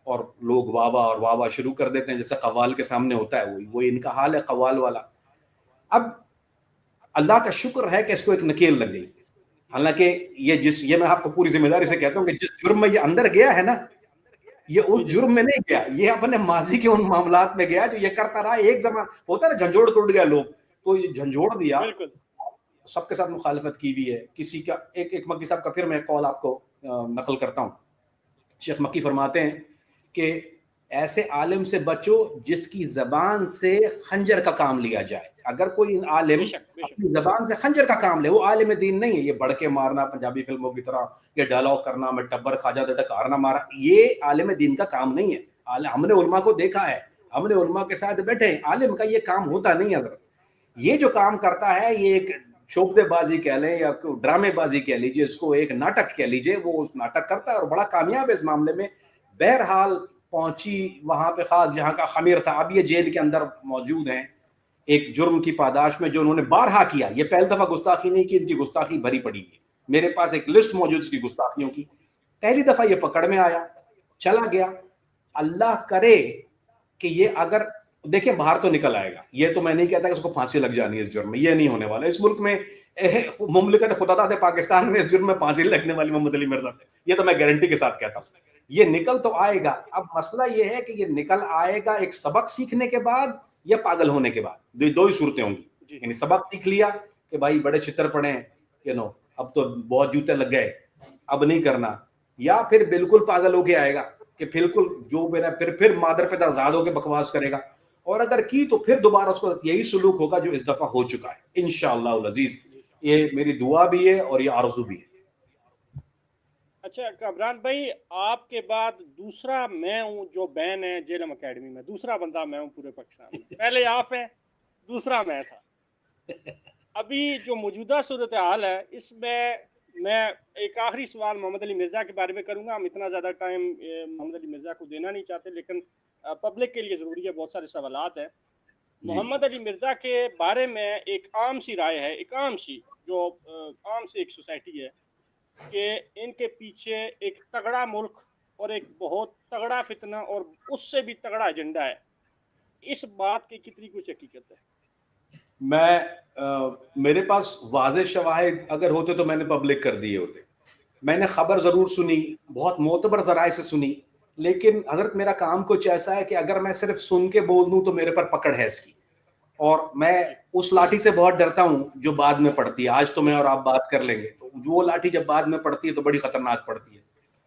اور لوگ واہ واہ اور واہ واہ شروع کر دیتے ہیں, جیسے قوال کے سامنے ہوتا ہے وہی ان کا حال ہے, قوال والا. اب اللہ کا شکر ہے کہ اس کو ایک نکیل لگ گئی. حالانکہ یہ میں آپ کو پوری ذمہ داری سے کہتا ہوں کہ جس جرم میں یہ اندر گیا ہے نا, یہ اس جرم میں نہیں گیا, یہ اپنے ماضی کے ان معاملات میں گیا جو یہ کرتا رہا. ایک زمان ہوتا ہے نا جھنجھوڑ ٹوٹ گیا لوگ, تو یہ جھنجھوڑ دیا, سب کے ساتھ مخالفت کی بھی ہے. کسی کا ایک مکی صاحب کا پھر میں قول آپ کو نقل کرتا ہوں. شیخ مکی فرماتے ہیں کہ ایسے عالم سے بچو جس کی زبان سے خنجر کا کام لیا جائے. اگر کوئی عالم اپنی زبان سے خنجر کا کام لے, وہ عالم دین نہیں ہے. یہ بڑھ کے مارنا پنجابی فلموں کی طرح, یہ ڈائلاگ کرنا, میں ٹبر کھا جاتا ٹکارنا مارا, یہ عالم دین کا کام نہیں ہے. ہم نے علماء کو دیکھا ہے, ہم نے علماء کے ساتھ بیٹھے ہیں, عالم کا یہ کام ہوتا نہیں ہے حضرت. یہ جو کام کرتا ہے یہ ایک شوبدے بازی کہہ لیں یا ڈرامے بازی کہہ لیجیے, اس کو ایک ناٹک کہہ لیجیے, وہ اس ناٹک کرتا ہے اور بڑا کامیاب ہے اس معاملے میں. بہرحال پہنچی وہاں پہ خاک جہاں کا خمیر تھا. اب یہ جیل کے اندر موجود ہیں ایک جرم کی پاداش میں جو انہوں نے بارہا کیا. یہ پہلی دفعہ گستاخی نہیں کی, ان کی گستاخی بھری پڑی ہے. میرے پاس ایک لسٹ موجود اس کی گستاخیوں کی. پہلی دفعہ یہ پکڑ میں آیا, چلا گیا. اللہ کرے کہ یہ اگر دیکھیں باہر تو نکل آئے گا. یہ تو میں نہیں کہتا کہ اس کو پھانسی لگ جانی ہے اس جرم میں, یہ نہیں ہونے والا. اس ملک میں مملکت خدا داد پاکستان میں اس جرم میں پھانسی لگنے والی محمد علی مرزا, یہ تو میں گارنٹی کے ساتھ کہتا ہوں. یہ نکل تو آئے گا. اب مسئلہ یہ ہے کہ یہ نکل آئے گا ایک سبق سیکھنے کے بعد یا پاگل ہونے کے بعد. دو ہی صورتیں ہوں گی. یعنی سبق سیکھ لیا کہ بھائی بڑے چھتر پڑے ہیں, اب تو بہت جوتے لگ گئے, اب نہیں کرنا, یا پھر بالکل پاگل ہو کے آئے گا کہ بالکل جو میرا پھر مادر پہ آزاد ہو کے بکواس کرے گا. اور اگر کی تو پھر دوبارہ اس کو یہی سلوک ہوگا جو اس دفعہ ہو چکا ہے انشاءاللہ العزیز. یہ میری دعا بھی ہے اور یہ آرزو بھی ہے. اچھا کامران بھائی, آپ کے بعد دوسرا میں ہوں جو بین ہے جیلم اکیڈمی میں, دوسرا بندہ میں ہوں پورے پاکستان میں. پہلے آپ ہیں, دوسرا میں تھا. ابھی جو موجودہ صورتحال ہے اس میں ایک آخری سوال محمد علی مرزا کے بارے میں کروں گا. ہم اتنا زیادہ ٹائم محمد علی مرزا کو دینا نہیں چاہتے, لیکن پبلک کے لیے ضروری ہے, بہت سارے سوالات ہیں. محمد علی مرزا کے بارے میں ایک عام سی رائے ہے, ایک عام سی جو عام سی ایک سوسائٹی ہے کہ ان کے پیچھے ایک تگڑا ملک اور ایک بہت تگڑا فتنہ اور اس سے بھی تگڑا ایجنڈا ہے. اس بات کی کتنی کچھ حقیقت ہے؟ میرے پاس واضح شواہد اگر ہوتے تو میں نے پبلک کر دیے ہوتے. میں نے خبر ضرور سنی, بہت معتبر ذرائع سے سنی, لیکن حضرت میرا کام کچھ ایسا ہے کہ اگر میں صرف سن کے بول دوں تو میرے پر پکڑ ہے اس کی, اور میں اس لاٹھی سے بہت ڈرتا ہوں جو بعد میں پڑتی ہے. آج تو میں اور آپ بات کر لیں گے, تو وہ لاٹھی جب بعد میں پڑتی ہے تو بڑی خطرناک پڑتی ہے,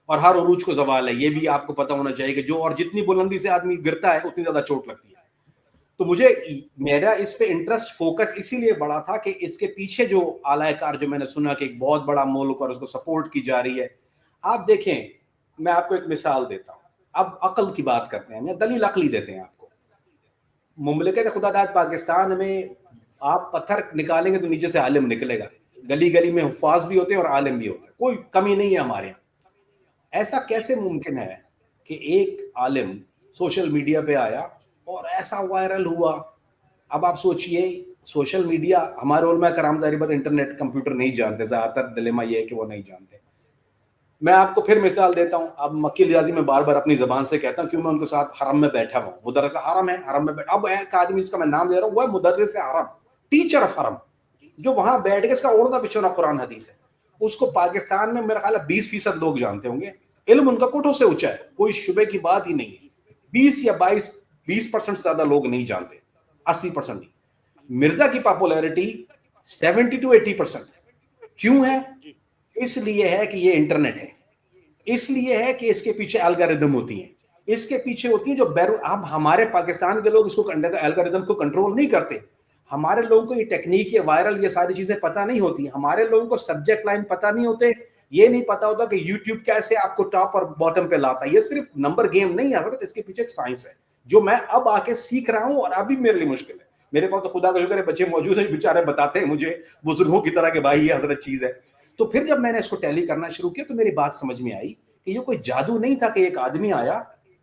اور ہر عروج کو زوال ہے. یہ بھی آپ کو پتہ ہونا چاہیے کہ جو اور جتنی بلندی سے آدمی گرتا ہے اتنی زیادہ چوٹ لگتی ہے. تو مجھے میرا اس پہ انٹرسٹ فوکس اسی لیے بڑا تھا کہ اس کے پیچھے جو اعلی کار جو میں نے سنا کہ ایک بہت بڑا ملک اور اس کو سپورٹ کی جا رہی ہے. آپ دیکھیں, میں آپ کو ایک مثال دیتا ہوں. اب عقل کی بات کرتے ہیں, دلیل عقلی دیتے ہیں آپ کو. مملکت خدا داد پاکستان میں آپ پتھر نکالیں گے تو نیچے سے عالم نکلے گا. گلی گلی میں حفاظ بھی ہوتے ہیں اور عالم بھی ہوتے ہیں, کوئی کمی نہیں ہے ہمارے یہاں. ایسا کیسے ممکن ہے کہ ایک عالم سوشل میڈیا پہ آیا اور ایسا وائرل ہوا؟ اب آپ سوچئے, سوشل میڈیا, ہمارے علماء کرام ظاہر بات انٹرنیٹ کمپیوٹر نہیں جانتے, زیادہ تر ڈلیما یہ ہے کہ وہ نہیں جانتے. میں آپ کو پھر مثال دیتا ہوں. اب مکی ریاضی میں بار بار اپنی زبان سے کہتا ہوں کیوں میں ان کے ساتھ حرم میں بیٹھا ہوں. مدرس حرم ہے, حرم میں بیٹھا. اب ایک آدمی جس کا میں نام دے رہا ہوں وہ ہے مدرس حرم, ٹیچر آف حرم, جو وہاں بیٹھ کے اس کا اوڑھنا پچھونا قرآن حدیث ہے. اس کو پاکستان میں میرا خیال ہے 20% لوگ جانتے ہوں گے. علم ان کا کوٹھوں سے اونچا ہے, کوئی شبے کی بات ہی نہیں ہے. 20 یا 20% سے زیادہ لوگ نہیں جانتے, 80% نہیں. مرزا کی پاپولیرٹی 70 to 80%. کیوں ہے؟ اس لیے ہے کہ یہ انٹرنیٹ ہے, اس لیے ہے کہ اس کے پیچھے الگوریدم ہوتی ہیں. اس کے پیچھے ہوتی ہے جو اب ہمارے پاکستان کے لوگ اس کو الگوریدم کو کنٹرول نہیں کرتے. ہمارے لوگوں کو یہ ٹیکنیک، یہ وائرل، یہ ساری چیزیں پتہ نہیں ہوتی. ہمارے لوگوں کو سبجیکٹ لائن پتہ نہیں ہوتے. یہ نہیں پتا ہوتا کہ یوٹیوب کیسے آپ کو ٹاپ اور باٹم پہ لاتا ہے. یہ صرف نمبر گیم نہیں ہے حضرت، اس کے پیچھے ایک سائنس ہے جو میں اب آ کے سیکھ رہا ہوں، اور ابھی میرے لیے مشکل ہے. میرے پاس تو خدا کا شکر ہے بچے موجود ہیں بیچارے بتاتے ہیں مجھے بزرگوں کی طرح کہ بھائی یہ حضرت چیز ہے. تو پھر جب میں نے اس کو ٹیلی کرنا شروع کیا تو میری بات سمجھ میں آئی کہ یہ کوئی جادو نہیں تھا کہ ایک آدمی آیا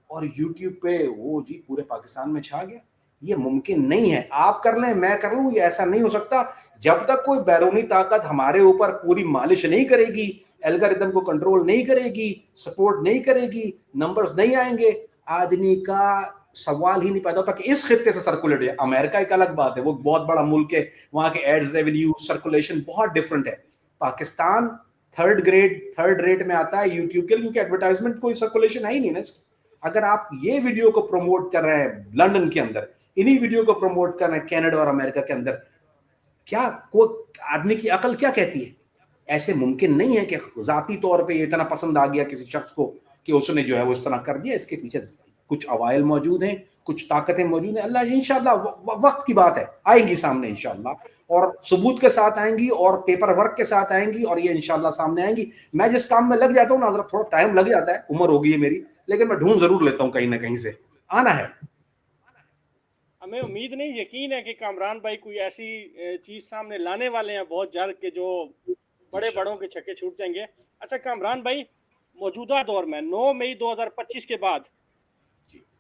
اور یوٹیوب پہ وہ جی پورے پاکستان میں چھا گیا. یہ ممکن نہیں ہے. آپ کر لیں، میں کر لوں، یہ ایسا نہیں ہو سکتا جب تک کوئی بیرونی طاقت ہمارے اوپر پوری مالش نہیں کرے گی، الگوریدم کو کنٹرول نہیں کرے گی، سپورٹ نہیں کرے گی، نمبرز نہیں آئیں گے. آدمی کا سوال ہی نہیں پیدا ہوتا کہ اس خطے سے سرکولیٹ ہے. امریکہ ایک الگ بات ہے، وہ بہت بڑا ملک ہے، وہاں کے ایڈز ریونیو سرکولیشن بہت ڈفرنٹ ہے. پاکستان تھرڈ ریٹ میں آتا ہے یوٹیوب کے لیے، کیونکہ ایڈورٹائزمنٹ کوئی سرکولیشن ہے ہی نہیں نا. اگر آپ یہ ویڈیو کو پروموٹ کر رہے ہیں لندن کے اندر، انہی ویڈیو کو پروموٹ کر رہے ہیں کینیڈا اور امریکہ کے اندر، کیا کوئی آدمی کی عقل کیا کہتی ہے؟ ایسے ممکن نہیں ہے کہ ذاتی طور پہ یہ اتنا پسند آ گیا کسی شخص کو کہ اس نے جو ہے وہ اس طرح کر دیا. اس کے پیچھے کچھ اوائل موجود ہیں، کچھ طاقتیں موجود ہیں. اللہ انشاءاللہ وقت کی بات ہے، آئیں گی سامنے انشاءاللہ، اور ثبوت کے ساتھ آئیں گی اور پیپر ورک کے ساتھ آئیں گی، اور یہ انشاءاللہ سامنے آئیں گی. میں جس کام میں لگ جاتا ہوں نا حضرت، تھوڑا ٹائم لگ جاتا ہے، عمر ہوگی ہے میری، لیکن میں ڈھونڈ ضرور لیتا ہوں کہیں نہ کہیں سے. آنا ہے. ہمیں امید نہیں، یقین ہے کہ کامران بھائی کوئی ایسی چیز سامنے لانے والے ہیں بہت جلد کہ جو بڑے بڑوں کے چھکے چھوٹ جائیں گے. اچھا کامران بھائی، موجودہ دور میں 9 مئی 2025 کے بعد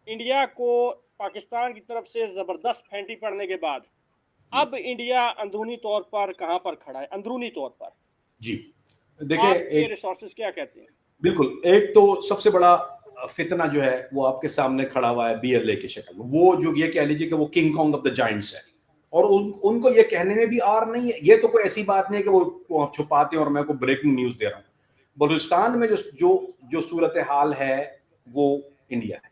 انڈیا کو پاکستان کی طرف سے زبردست پھینٹی پڑنے کے بعد اب انڈیا اندرونی طور پر کہاں پر کھڑا ہے؟ اندرونی طور پر جی دیکھیں، آپ کے ریسورسز کیا کہتے ہیں؟ بالکل، ایک تو سب سے بڑا فتنہ جو ہے وہ آپ کے سامنے کھڑا ہوا ہے بی ایل اے کی شکل میں. وہ جو یہ کہہ لیجیے کہ وہ king Kong of the giants ہے، اور ان کو یہ کہنے میں بھی آر نہیں ہے. یہ تو کوئی ایسی بات نہیں ہے کہ وہ چھپاتے ہیں اور میں کوئی بریکنگ نیوز دے رہا ہوں. بلوچستان میں جو صورتحال ہے وہ انڈیا ہے.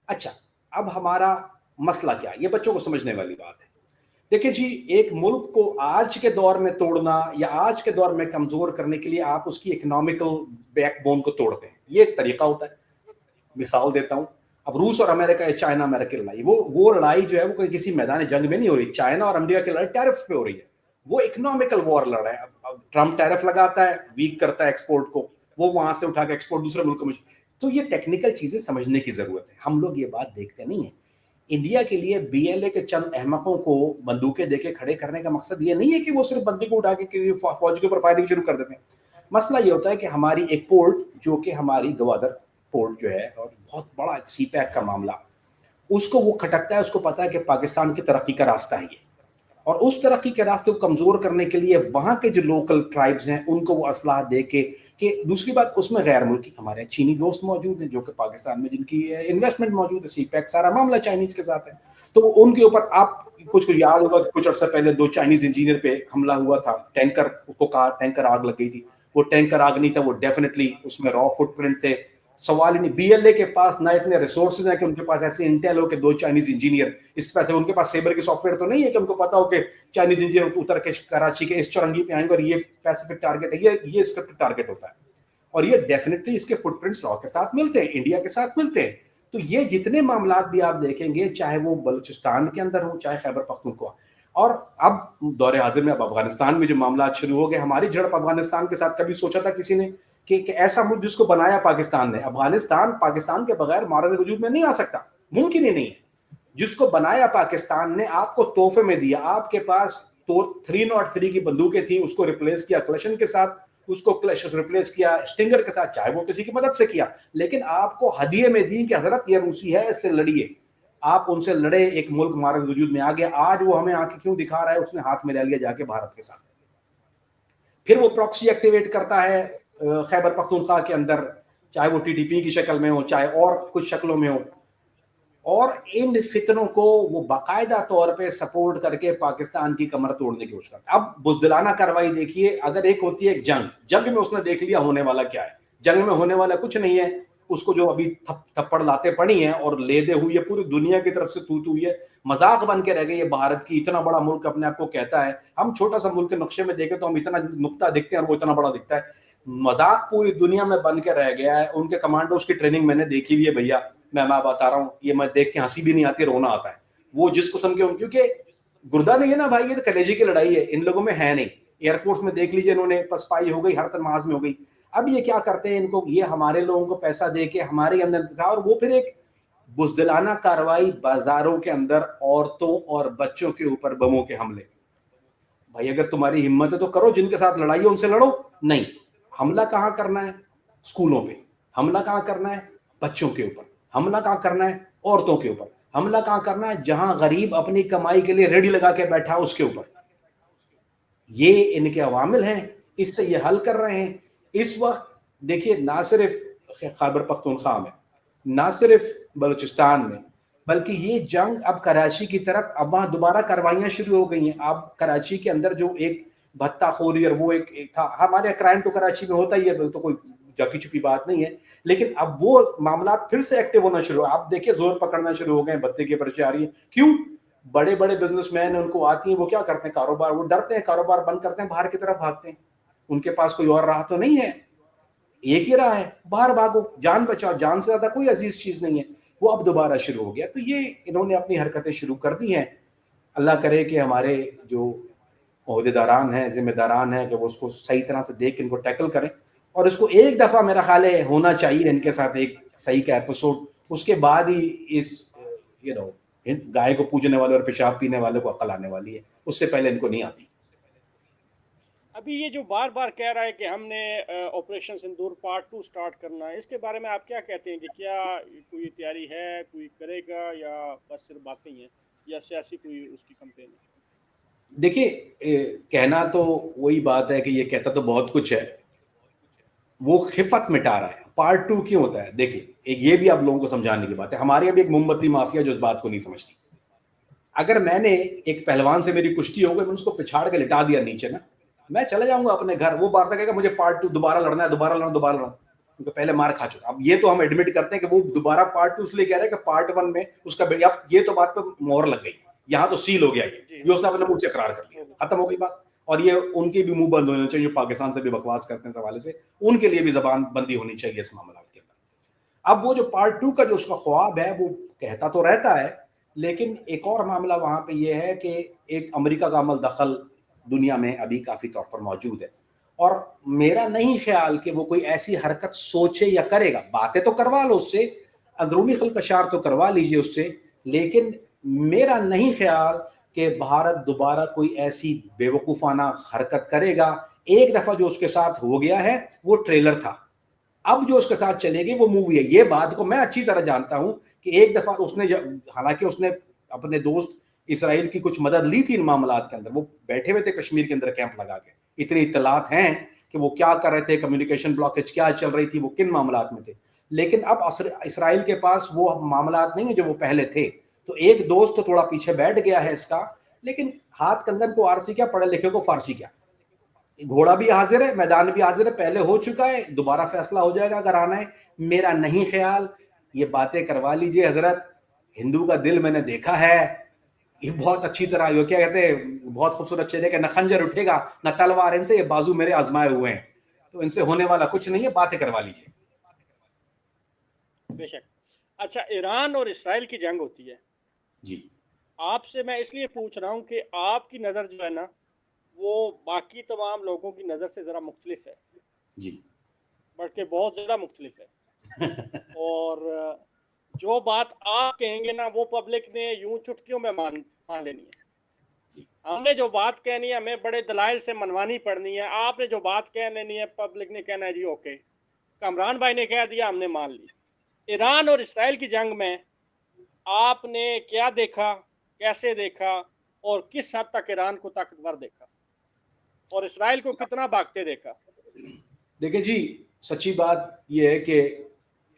اچھا، اب ہمارا مسئلہ کیا ہے؟ یہ بچوں کو سمجھنے والی بات ہے. دیکھیں جی، ایک ملک کو آج کے دور میں توڑنا یا آج کے دور میں کمزور کرنے کے لیے آپ اس کی اکنامیکل بیک بون کو توڑتے ہیں. یہ ایک طریقہ ہوتا ہے. مثال دیتا ہوں، اب روس اور امریکہ یا چائنا امریکہ کی لڑائی، وہ لڑائی جو ہے وہ کوئی کسی میدان جنگ میں نہیں ہو رہی. چائنا اور امریکہ کی لڑائی ٹیرف پہ ہو رہی ہے. وہ اکنامیکل وار لڑ رہا ہے. اب ٹرمپ ٹیرف لگاتا ہے، ویک کرتا ہے ایکسپورٹ کو، وہ وہاں سے اٹھا کے ایکسپورٹ دوسرے ملکوں میں. تو یہ ٹیکنیکل چیزیں سمجھنے کی ضرورت ہے. ہم لوگ یہ بات دیکھتے نہیں ہیں. انڈیا کے لیے بی ایل اے کے چند احمقوں کو بندوقیں دے کے کھڑے کرنے کا مقصد یہ نہیں ہے کہ وہ صرف بندوق اٹھا کے فوج کے اوپر فائرنگ شروع کر دیتے ہیں. مسئلہ یہ ہوتا ہے کہ ہماری ایک پورٹ جو کہ ہماری گوادر پورٹ جو ہے، اور بہت بڑا سی پیک کا معاملہ، اس کو وہ کھٹکتا ہے. اس کو پتا ہے کہ پاکستان کی ترقی کا راستہ ہے یہ، اور اس ترقی کے راستے کو کمزور کرنے کے لیے وہاں کے جو لوکل ٹرائبز ہیں ان کو وہ اسلحہ دے کے. کہ دوسری بات، اس میں غیر ملکی ہمارے چینی دوست موجود ہیں جو کہ پاکستان میں جن کی انویسٹمنٹ موجود ہے. سی پیک سارا معاملہ چائنیز کے ساتھ ہے. تو ان کے اوپر آپ کچھ یاد ہوگا کہ کچھ عرصہ پہلے 2 چائنیز انجینئر پہ حملہ ہوا تھا. ٹینکر، اس کو کہا ٹینکر آگ لگ گئی تھی. وہ ٹینکر آگ نہیں تھا، وہ ڈیفینیٹلی اس میں را فٹ پرنٹ تھے. سوال ہی نہیں. بی ایل اے کے پاس نہ اتنے ریسورسز ہیں کہ ان کے پاس ایسے انٹیل ہو کہ 2 چائنیز انجینئر اس پیسے، ان کے پاس سیبر کی سافٹ ویئر تو نہیں ہے کہ ان کو پتا ہو کہ چائنیز انجینئر اتر کے کراچی کے اس چرنگی پہ آئیں گے اور یہ پیسیفک ٹارگٹ ہے. یہ اسکرپٹ ٹارگٹ ہوتا ہے، اور یہ ڈیفینیٹلی اس کے فٹ پرنٹس لا کے ساتھ ملتے ہیں، انڈیا کے ساتھ ملتے ہیں. تو یہ جتنے معاملات بھی آپ دیکھیں گے، چاہے وہ بلوچستان کے اندر ہوں، چاہے خیبر پختونخوا، اور اب دور حاضر میں اب افغانستان میں جو معاملات شروع ہو گئے. ہماری جڑپ افغانستان کے ساتھ کبھی سوچا تھا کسی نے کہ ایسا ملک جس کو بنایا پاکستان نے؟ افغانستان پاکستان کے بغیر معرض وجود میں نہیں آ سکتا، ممکن ہی نہیں ہے. جس کو بنایا پاکستان نے، آپ کو تحفے میں دیا. آپ کے پاس 303 کی بندوقیں تھیں، اس کو ریپلیس کیا کلشن کے ساتھ، اس کو ریپلیس کیا اسٹنگر کے ساتھ، چاہے وہ کسی کی مدد سے کیا، لیکن آپ کو ہدیے میں دی کہ حضرت یہ روسی ہے، اس سے لڑیے. آپ ان سے لڑے، ایک ملک معرض وجود میں آ گیا. آج وہ ہمیں آنکھیں کیوں دکھا رہا ہے؟ اس نے ہاتھ میں لے لیا جا کے بھارت کے ساتھ. پھر وہ پراکسی ایکٹیویٹ کرتا ہے خیبر پختونخوا کے اندر، چاہے وہ ٹی ٹی پی کی شکل میں ہو، چاہے اور کچھ شکلوں میں ہو. اور ان فتنوں کو وہ باقاعدہ طور پہ سپورٹ کر کے پاکستان کی کمر توڑنے کی کوشش کرتا ہے. اب بزدلانہ کارروائی دیکھیے. اگر ایک ہوتی ہے ایک جنگ میں اس نے دیکھ لیا ہونے والا کیا ہے. جنگ میں ہونے والا کچھ نہیں ہے. اس کو جو ابھی تھپڑ لاتے پڑی ہیں اور لیدے ہوئی ہے پوری دنیا کی طرف سے تو یہ مذاق بن کے رہ گئی ہے بھارت کی. اتنا بڑا ملک اپنے آپ کو کہتا ہے. ہم چھوٹا سا ملک کے نقشے میں دیکھیں تو ہم اتنا نقطہ دکھتے ہیں اور وہ اتنا بڑا دکھتا ہے. مذاق پوری دنیا میں بن کے رہ گیا ہے. ان کے کمانڈوز کی ٹریننگ میں نے دیکھی ہوئی ہے بھیا. میں بتا رہا ہوں, یہ میں دیکھ کے ہنسی بھی نہیں آتی, رونا آتا ہے. وہ جس قسم کے, کیونکہ گردہ نہیں ہے نا بھائی, یہ تو کلیجے کی لڑائی ہے, ان لوگوں میں ہے نہیں. ایئر فورس میں دیکھ لیجیے, انہوں نے پسپائی ہو گئی, ہر تنماز میں ہو گئی. اب یہ کیا کرتے ہیں, ان کو یہ ہمارے لوگوں کو پیسہ دے کے ہمارے اندر انتظار, اور وہ پھر ایک بزدلانہ کارروائی, بازاروں کے اندر عورتوں اور بچوں کے اوپر بموں کے حملے. بھائی اگر تمہاری ہمت ہے تو کرو, جن کے ساتھ لڑائی ہے ان سے لڑو. نہیں, حملہ کہاں کرنا ہے؟ اسکولوں پہ. حملہ کہاں کرنا ہے؟ بچوں کے اوپر. حملہ کہاں کرنا ہے؟ عورتوں کے اوپر. حملہ کہاں کرنا ہے؟ جہاں غریب اپنی کمائی کے لیے ریڈی لگا کے بیٹھا اس کے اوپر. یہ ان کے عوامل ہیں, اس سے یہ حل کر رہے ہیں. اس وقت دیکھیے, نہ صرف خیبر پختونخوا میں, نہ صرف بلوچستان میں, بلکہ یہ جنگ اب کراچی کی طرف, اب وہاں دوبارہ کاروائیاں شروع ہو گئی ہیں. اب کراچی کے اندر جو ایک بھتہ خوری اور وہ ایک تھا, ہمارے کرائم تو کراچی میں ہوتا ہی ہے, تو کوئی جھکی چھپی بات نہیں ہے, لیکن اب وہ معاملات پھر سے ایکٹیو ہونا شروع ہو. آپ دیکھیں زور پکڑنا شروع ہو گئے, بھتے کی پرچے آ رہی ہیں. کیوں؟ بڑے بڑے بزنس مین ان کو آتی ہیں, وہ کیا کرتے ہیں, کاروبار, وہ ڈرتے ہیں, کاروبار بند کرتے ہیں, باہر کی طرف بھاگتے ہیں. ان کے پاس کوئی اور راہ تو نہیں ہے, ایک ہی راہ ہے, باہر بھاگو, جان بچاؤ, جان سے زیادہ کوئی عزیز چیز نہیں ہے. وہ اب دوبارہ شروع ہو گیا. تو یہ انہوں نے اپنی حرکتیں شروع کر دی ہیں. اللہ کرے کہ ہمارے جو عہدیداران ہیں, ذمہ داران ہیں, کہ وہ اس کو صحیح طرح سے دیکھ کے ان کو ٹیکل کریں, اور اس کو ایک دفعہ میرا خیال ہے ہونا چاہیے ان کے ساتھ ایک صحیح کا ایپیسوڈ. اس کے بعد ہی اس گائے کو پوجنے والے اور پیشاب پینے والے کو عقل آنے والی ہے, اس سے پہلے ان کو نہیں آتی. ابھی یہ جو بار بار کہہ رہا ہے کہ ہم نے آپریشن سندور پارٹ 2 سٹارٹ کرنا ہے, اس کے بارے میں آپ کیا کہتے ہیں کہ کیا کوئی تیاری ہے, کوئی کرے گا, یا بس صرف باتیں ہیں, یا سیاسی کوئی اس کی کمپین ہے؟ دیکھیے, کہنا تو وہی بات ہے کہ یہ کہتا تو بہت کچھ ہے, وہ خفت مٹا رہا ہے. پارٹ 2 کیوں ہوتا ہے؟ دیکھیے, ایک یہ بھی آپ لوگوں کو سمجھانے کی بات ہے. ہماری ابھی ایک موم بتی مافیا جو اس بات کو نہیں سمجھتی. اگر میں نے ایک پہلوان سے میری کشتی ہو گئی, میں اس کو پچھاڑ کے لٹا دیا نیچے نا, میں چلے جاؤں گا اپنے گھر. وہ بار کہے گا مجھے پارٹ 2 دوبارہ لڑنا ہے, دوبارہ لڑنا, کیونکہ پہلے مار کھا چکا. اب یہ تو ہم ایڈمٹ کرتے ہیں کہ وہ دوبارہ پارٹ 2 اس لیے کہہ رہے ہیں کہ پارٹ 1 میں اس کا اب یہ تو بات پہ مہر لگ گئی, یہاں تو سیل ہو گیا, یہ اس نے اپنے منہ سے اقرار کر لیا, ختم ہو گئی بات. اور یہ ان کے بھی منہ بند ہونا چاہیے جو پاکستان سے بھی بکواس کرتے ہیں اس حوالے سے, ان کے لیے بھی زبان بندی ہونی چاہیے اس معاملات کے اندر. اب وہ جو پارٹ 2 کا جو اس کا خواب ہے, وہ کہتا تو رہتا ہے, لیکن ایک اور معاملہ وہاں پہ یہ ہے کہ ایک امریکہ کا عمل دخل دنیا میں ابھی کافی طور پر موجود ہے, اور میرا نہیں خیال کہ وہ کوئی ایسی حرکت سوچے یا کرے گا. باتیں تو کروا لو اس سے, اندرونی خلقشار تو کروا لیجئے اس سے, لیکن میرا نہیں خیال کہ بھارت دوبارہ کوئی ایسی بیوقوفانہ حرکت کرے گا. ایک دفعہ جو اس کے ساتھ ہو گیا ہے وہ ٹریلر تھا, اب جو اس کے ساتھ چلے گی وہ مووی ہے. یہ بات کو میں اچھی طرح جانتا ہوں کہ ایک دفعہ اس نے, حالانکہ اس نے اپنے دوست اسرائیل کی کچھ مدد لی تھی ان معاملات کے اندر, وہ بیٹھے ہوئے تھے کشمیر کے اندر کیمپ لگا کے, اتنی اطلاعات ہیں کہ وہ کیا کر رہے تھے, کمیونیکیشن بلاکیج کیا چل رہی تھی, وہ کن معاملات میں تھے. لیکن اب اسرائیل کے پاس وہ معاملات نہیں ہیں جو وہ پہلے تھے. تو ایک دوست تو تھوڑا پیچھے بیٹھ گیا ہے اس کا, لیکن ہاتھ کنگن کو آرسی کیا, پڑھے لکھے کو فارسی کیا. گھوڑا بھی حاضر ہے, میدان بھی حاضر ہے, پہلے ہو چکا ہے, دوبارہ فیصلہ ہو جائے گا اگر آنا ہے. میرا نہیں خیال, یہ باتیں کروا لیجئے حضرت, ہندو کا دل میں نے دیکھا ہے, یہ بہت اچھی طرح, یہ کیا کہتے ہیں, بہت خوبصورت چہرے کہ نہ خنجر اٹھے گا نہ تلوار ان سے, یہ بازو میرے آزمائے ہوئے ہیں, تو ان سے ہونے والا کچھ نہیں ہے, باتیں کروا لیجئے. بے شک. اچھا, ایران اور اسرائیل کی جنگ ہوتی ہے, جی آپ سے میں اس لیے پوچھ رہا ہوں کہ آپ کی نظر جو ہے نا وہ باقی تمام لوگوں کی نظر سے ذرا مختلف ہے, جی بلکہ بہت زیادہ مختلف ہے. اور جو بات آپ کہیں گے نا وہ پبلک نے یوں چٹکیوں میں مان لینی ہے. ہم نے جو بات کہنی ہے ہمیں بڑے دلائل سے منوانی پڑنی ہے, آپ نے جو بات کہہ لینی ہے پبلک نے کہنا ہے جی اوکے, کامران بھائی نے کہہ دیا ہم نے مان لی. ایران اور اسرائیل کی جنگ میں آپ نے کیا دیکھا, کیسے دیکھا, اور کس حد تک ایران کو طاقتور دیکھا اور اسرائیل کو کتنا بھاگتے دیکھا؟ دیکھیں جی, سچی بات یہ ہے کہ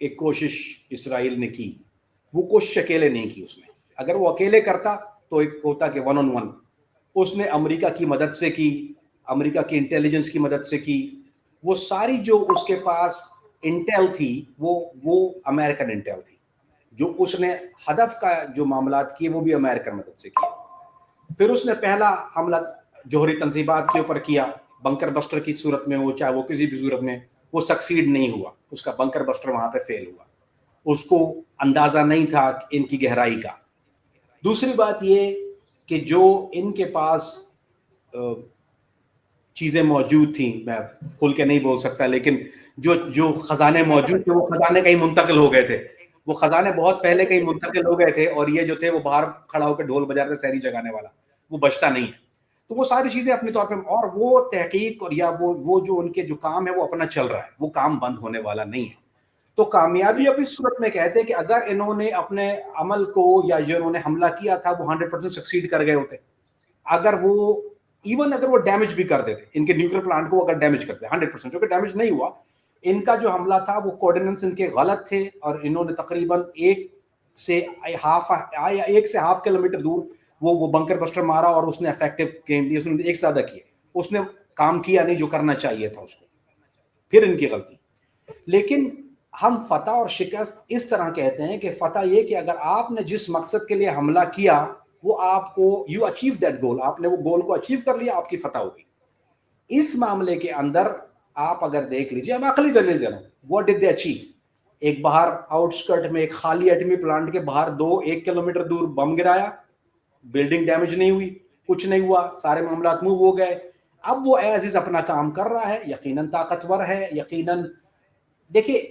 ایک کوشش اسرائیل نے کی, وہ کوشش اکیلے نہیں کی اس نے. اگر وہ اکیلے کرتا تو ایک ہوتا کہ 1 on 1, اس نے امریکہ کی مدد سے کی, امریکہ کی انٹیلیجنس کی مدد سے کی. وہ ساری جو اس کے پاس انٹیل تھی وہ امریکن انٹیل تھی, جو اس نے ہدف کا جو معاملات کیے وہ بھی امریکن مدد سے کیے. پھر اس نے پہلا حملہ جوہری تنصیبات کے اوپر کیا, بنکر بسٹر کی صورت میں, وہ چاہے وہ کسی بھی صورت میں, وہ سکسیڈ نہیں ہوا, اس کا بنکر بسٹر وہاں پہ فیل ہوا. اس کو اندازہ نہیں تھا ان کی گہرائی کا. دوسری بات یہ کہ جو ان کے پاس چیزیں موجود تھیں, میں کھل کے نہیں بول سکتا, لیکن جو خزانے موجود تھے وہ خزانے کہیں منتقل ہو گئے تھے, وہ خزانے بہت پہلے کہیں منتقل ہو گئے تھے, اور یہ جو تھے وہ باہر کھڑا ہو کے ڈھول بجا رہے تھے سحری جگانے والا, وہ بچتا نہیں ہے. تو وہ ساری چیزیں اپنے طور پہ, اور وہ تحقیق اور یا وہ جو ان کے جو کام ہے وہ اپنا چل رہا ہے, وہ کام بند ہونے والا نہیں ہے. تو کامیابی اب اس صورت میں کہتے ہیں کہ اگر انہوں نے اپنے عمل کو یا جو انہوں نے حملہ کیا تھا وہ 100% سکسیڈ کر گئے ہوتے, اگر وہ ایون اگر وہ ڈیمیج بھی کر دیتے ان کے نیوکلیر پلانٹ کو, اگر ڈیمیج کرتے 100%, جو کہ ڈیمیج نہیں ہوا, ان کا جو حملہ تھا وہ کوآرڈینیٹس ان کے غلط تھے, اور انہوں نے تقریباً 1 سے ہاف کلومیٹر دور وہ بنکر بسٹر مارا, اور اس نے افیکٹو گیم لی, اس نے ایک زیادہ کیے, اس نے کام کیا نہیں جو کرنا چاہیے تھا اس کو, پھر ان کی غلطی. لیکن ہم فتح اور شکست اس طرح کہتے ہیں کہ فتح یہ کہ اگر آپ نے جس مقصد کے لیے حملہ کیا وہ آپ کو یو اچیو دیٹ گول, آپ نے وہ گول کو اچیو کر لیا, آپ کی فتح ہوگی. اس معاملے کے اندر آپ اگر دیکھ لیجیے, اب عقلی دلیل دے رہا ہوں, واٹ ڈڈ دے اچیو. ایک باہر آؤٹ اسکرٹ میں ایک خالی ایٹمی پلانٹ کے باہر 1 کلومیٹر دور بم گرایا, بلڈنگ ڈیمیج نہیں ہوئی, کچھ نہیں ہوا, سارے معاملات موو ہو گئے. اب وہ ایز اپنا کام کر رہا ہے, یقیناً طاقتور ہے, یقیناً دیکھیے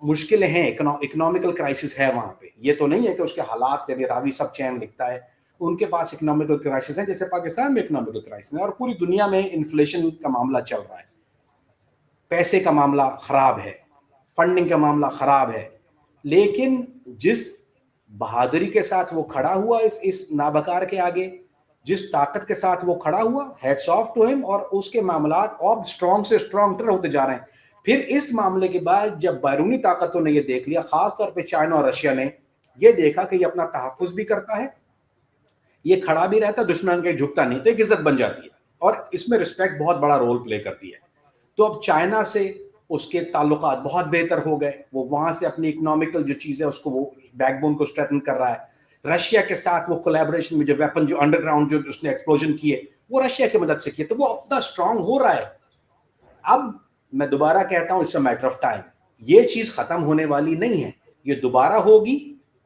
مشکلیں ہیں, اکنامیکل کرائسس ہے وہاں پہ, یہ تو نہیں ہے کہ اس کے حالات, یعنی راوی سب چین لکھتا ہے, ان کے پاس اکنامیکل کرائسس ہے جیسے پاکستان میں اکنامیکل کرائسس ہے, اور پوری دنیا میں انفلیشن کا معاملہ چل رہا ہے, پیسے کا معاملہ خراب ہے, فنڈنگ کا معاملہ خراب ہے. لیکن جس بہادری کے ساتھ وہ کھڑا ہوا اس نابکار کے آگے, جس طاقت کے ساتھ وہ کھڑا ہوا, ہیٹس آف ٹو ہم, اور اس کے معاملات اب سٹرونگ سے سٹرونگ ہوتے جا رہے ہیں. پھر اس معاملے کے بعد جب بیرونی طاقتوں نے یہ دیکھ لیا, خاص طور پہ چائنا اور رشیا نے یہ دیکھا کہ یہ اپنا تحفظ بھی کرتا ہے, یہ کھڑا بھی رہتا, دشمن کے جھکتا نہیں, تو ایک عزت بن جاتی ہے, اور اس میں رسپیکٹ بہت بڑا رول پلے کرتی ہے. تو اب چائنا سے اس کے تعلقات بہت بہتر ہو گئے, وہ وہاں سے اپنی اکنامیکل جو چیز ہے اس کو, وہ بیک بون کو اسٹریٹن کر رہا ہے. رشیا کے ساتھ وہ کولیبریشن میں جو ویپن, جو انڈر گراؤنڈ جو اس نے ایکسپلوژن کیے, وہ رشیا کی مدد سے کیے, تو وہ اپنا اسٹرانگ ہو رہا ہے. اب میں دوبارہ کہتا ہوں, it's a matter of time, یہ چیز ختم ہونے والی نہیں ہے, یہ دوبارہ ہوگی,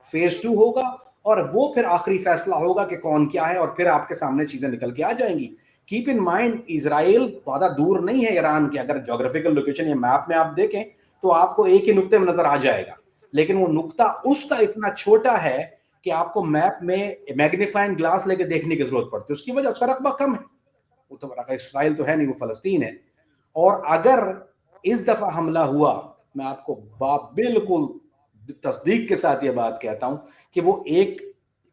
فیز 2 ہوگا, اور وہ پھر آخری فیصلہ ہوگا کہ کون کیا ہے, اور پھر آپ کے سامنے چیزیں نکل کے آ جائیں گی. کیپ ان مائنڈ, اسرائیل زیادہ دور نہیں ہے ایران کے, اگر جغرافیکل لوکیشن یا میپ میں آپ دیکھیں تو آپ کو ایک ہی نقطے میں نظر آ جائے گا, لیکن وہ نقطہ اس کا اتنا چھوٹا ہے کہ آپ کو میپ میں میگنیفائنگ گلاس لے کے دیکھنے کی ضرورت پڑتی ہے, اس کی وجہ اس کا رقبہ کم ہے, وہ تو اسرائیل تو ہے نہیں, وہ فلسطین ہے. اور اگر اس دفعہ حملہ ہوا, میں آپ کو بالکل تصدیق کے ساتھ یہ بات کہتا ہوں کہ وہ ایک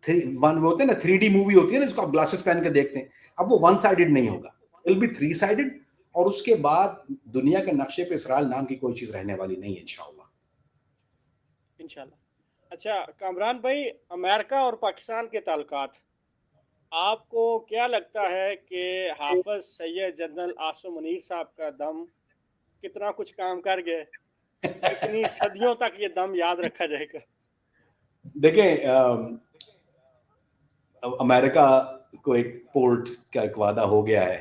ہوتے ہیں نا 3D مووی ہوتی ہے نا, جس کو آپ گلاسز پہن کے دیکھتے ہیں, اب وہ 1 سائیڈڈ نہیں ہوگا, it'll be 3 سائیڈڈ, اور اس کے بعد دنیا کے نقشے پہ اسرائیل نام کی کوئی چیز رہنے والی نہیں ہے انشاءاللہ. اچھا کامران بھائی, امریکہ اور پاکستان کے تعلقات, آپ کو کیا لگتا ہے کہ حافظ سید جنرل عاصم منیر صاحب کا دم کتنا کچھ کام کر گئے, کتنی صدیوں تک یہ دم یاد رکھا جائے گا؟ دیکھیں, امریکہ کو ایک پورٹ کا ایک وعدہ ہو گیا ہے,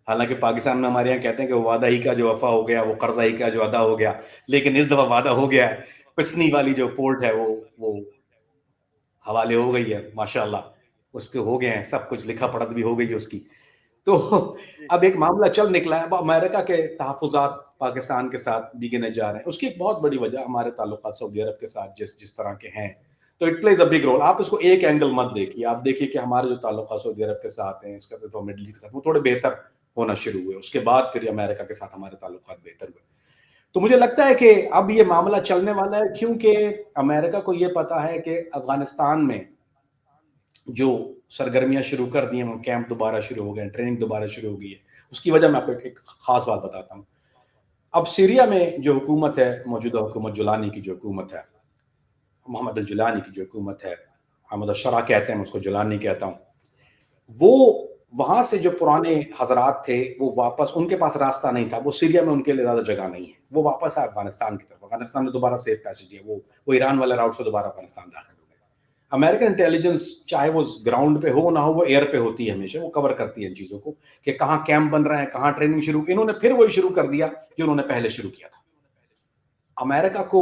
حالانکہ پاکستان میں ہمارے یہاں کہتے ہیں کہ وہ وعدہ ہی کا جو وفا ہو گیا, وہ قرضہ ہی کا جو ادا ہو گیا, لیکن اس دفعہ وعدہ ہو گیا ہے. پسنی والی جو پورٹ ہے وہ حوالے ہو گئی ہے, ماشاءاللہ اس کے ہو گئے ہیں, سب کچھ لکھا پڑھت بھی ہو گئی ہے اس کی. تو اب ایک معاملہ چل نکلا ہے, اب امریکہ کے تحفظات پاکستان کے ساتھ بھی گنے جا رہے ہیں. اس کی ایک بہت بڑی وجہ ہمارے تعلقات سعودی عرب کے ساتھ جس طرح کے ہیں, تو it plays a big role. آپ اس کو ایک اینگل مت دیکھیے, آپ دیکھیے کہ ہمارے جو تعلقات سعودی عرب کے ساتھ ہیں, اس کا تو مڈل ایسٹ کے ساتھ وہ تھوڑے بہتر ہونا شروع ہوئے, اس کے بعد پھر امریکہ کے ساتھ ہمارے تعلقات بہتر ہوئے. تو مجھے لگتا ہے کہ اب یہ معاملہ چلنے والا ہے, کیونکہ امریکہ کو یہ پتا ہے کہ افغانستان میں جو سرگرمیاں شروع کر دی ہیں, وہ کیمپ دوبارہ شروع ہو گئے ہیں, ٹریننگ دوبارہ شروع ہو گئی ہے. اس کی وجہ میں آپ کو ایک خاص بات بتاتا ہوں. اب سیریا میں جو حکومت ہے, موجودہ حکومت جولانی کی جو حکومت ہے, محمد الجولانی کی جو حکومت ہے, احمد الشرع کہتے ہیں, میں اس کو جولانی کہتا ہوں, وہ وہاں سے جو پرانے حضرات تھے وہ واپس, ان کے پاس راستہ نہیں تھا, وہ سیریا میں ان کے لیے زیادہ جگہ نہیں ہے, وہ واپس آئے افغانستان کی طرف. افغانستان نے دوبارہ سیف پیسج دیا, وہ ایران والے راؤٹ سے دوبارہ افغانستان داخل ہو گئے. امریکن انٹیلیجنس چاہے وہ گراؤنڈ پہ ہو نہ ہو, وہ ایئر پہ ہوتی ہے ہمیشہ, وہ کور کرتی ہے ان چیزوں کو کہ کہاں کیمپ بن رہے ہیں, کہاں ٹریننگ شروع کی. انہوں نے پھر وہی شروع کر دیا جو انہوں نے پہلے شروع کیا تھا. امریکہ کو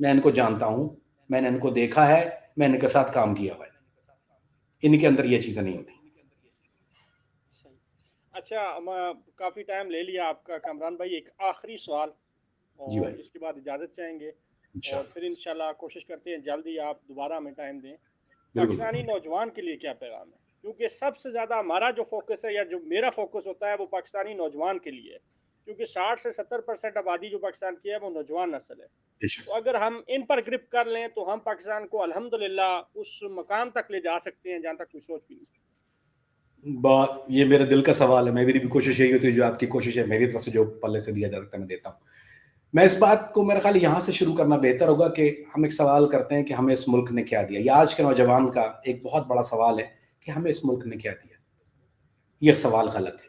میں ان کو جانتا ہوں, میں نے ان کو دیکھا ہے, میں ان کے ساتھ کام کیا ہوا ہے, ان کے اندر یہ چیزیں نہیں ہوتی. صحیح. اچھا کافی ٹائم لے لیا آپ کا کامران بھائی, ایک آخری سوال جی اور بھائی, اس کے بعد اجازت چاہیں گے, اور انشاءاللہ. پھر انشاءاللہ کوشش کرتے ہیں جلدی آپ دوبارہ ہمیں ٹائم دیں. بالکل پاکستانی بالکل. نوجوان کے لیے کیا پیغام ہے؟ کیونکہ سب سے زیادہ ہمارا جو فوکس ہے یا جو میرا فوکس ہوتا ہے وہ پاکستانی نوجوان کے لیے ہے, کیونکہ 60 سے 70% آبادی جو پاکستان کی ہے وہ نوجوان نسل ہے. بے شک. تو اگر ہم ان پر گرپ کر لیں تو ہم پاکستان کو الحمدللہ اس مقام تک لے جا سکتے ہیں جہاں تک کوئی سوچ بھی نہیں سکتا. یہ میرے دل کا سوال ہے, میری بھی کوشش یہی ہوتی ہے, جو آپ کی کوشش ہے میری طرف سے جو پلے سے دیا جا سکتا ہے میں دیتا ہوں. میں اس بات کو میرا خیال یہاں سے شروع کرنا بہتر ہوگا کہ ہم ایک سوال کرتے ہیں کہ ہمیں اس ملک نے کیا دیا. یہ آج کے نوجوان کا ایک بہت بڑا سوال ہے کہ ہمیں اس ملک نے کیا دیا. یہ سوال غلط ہے.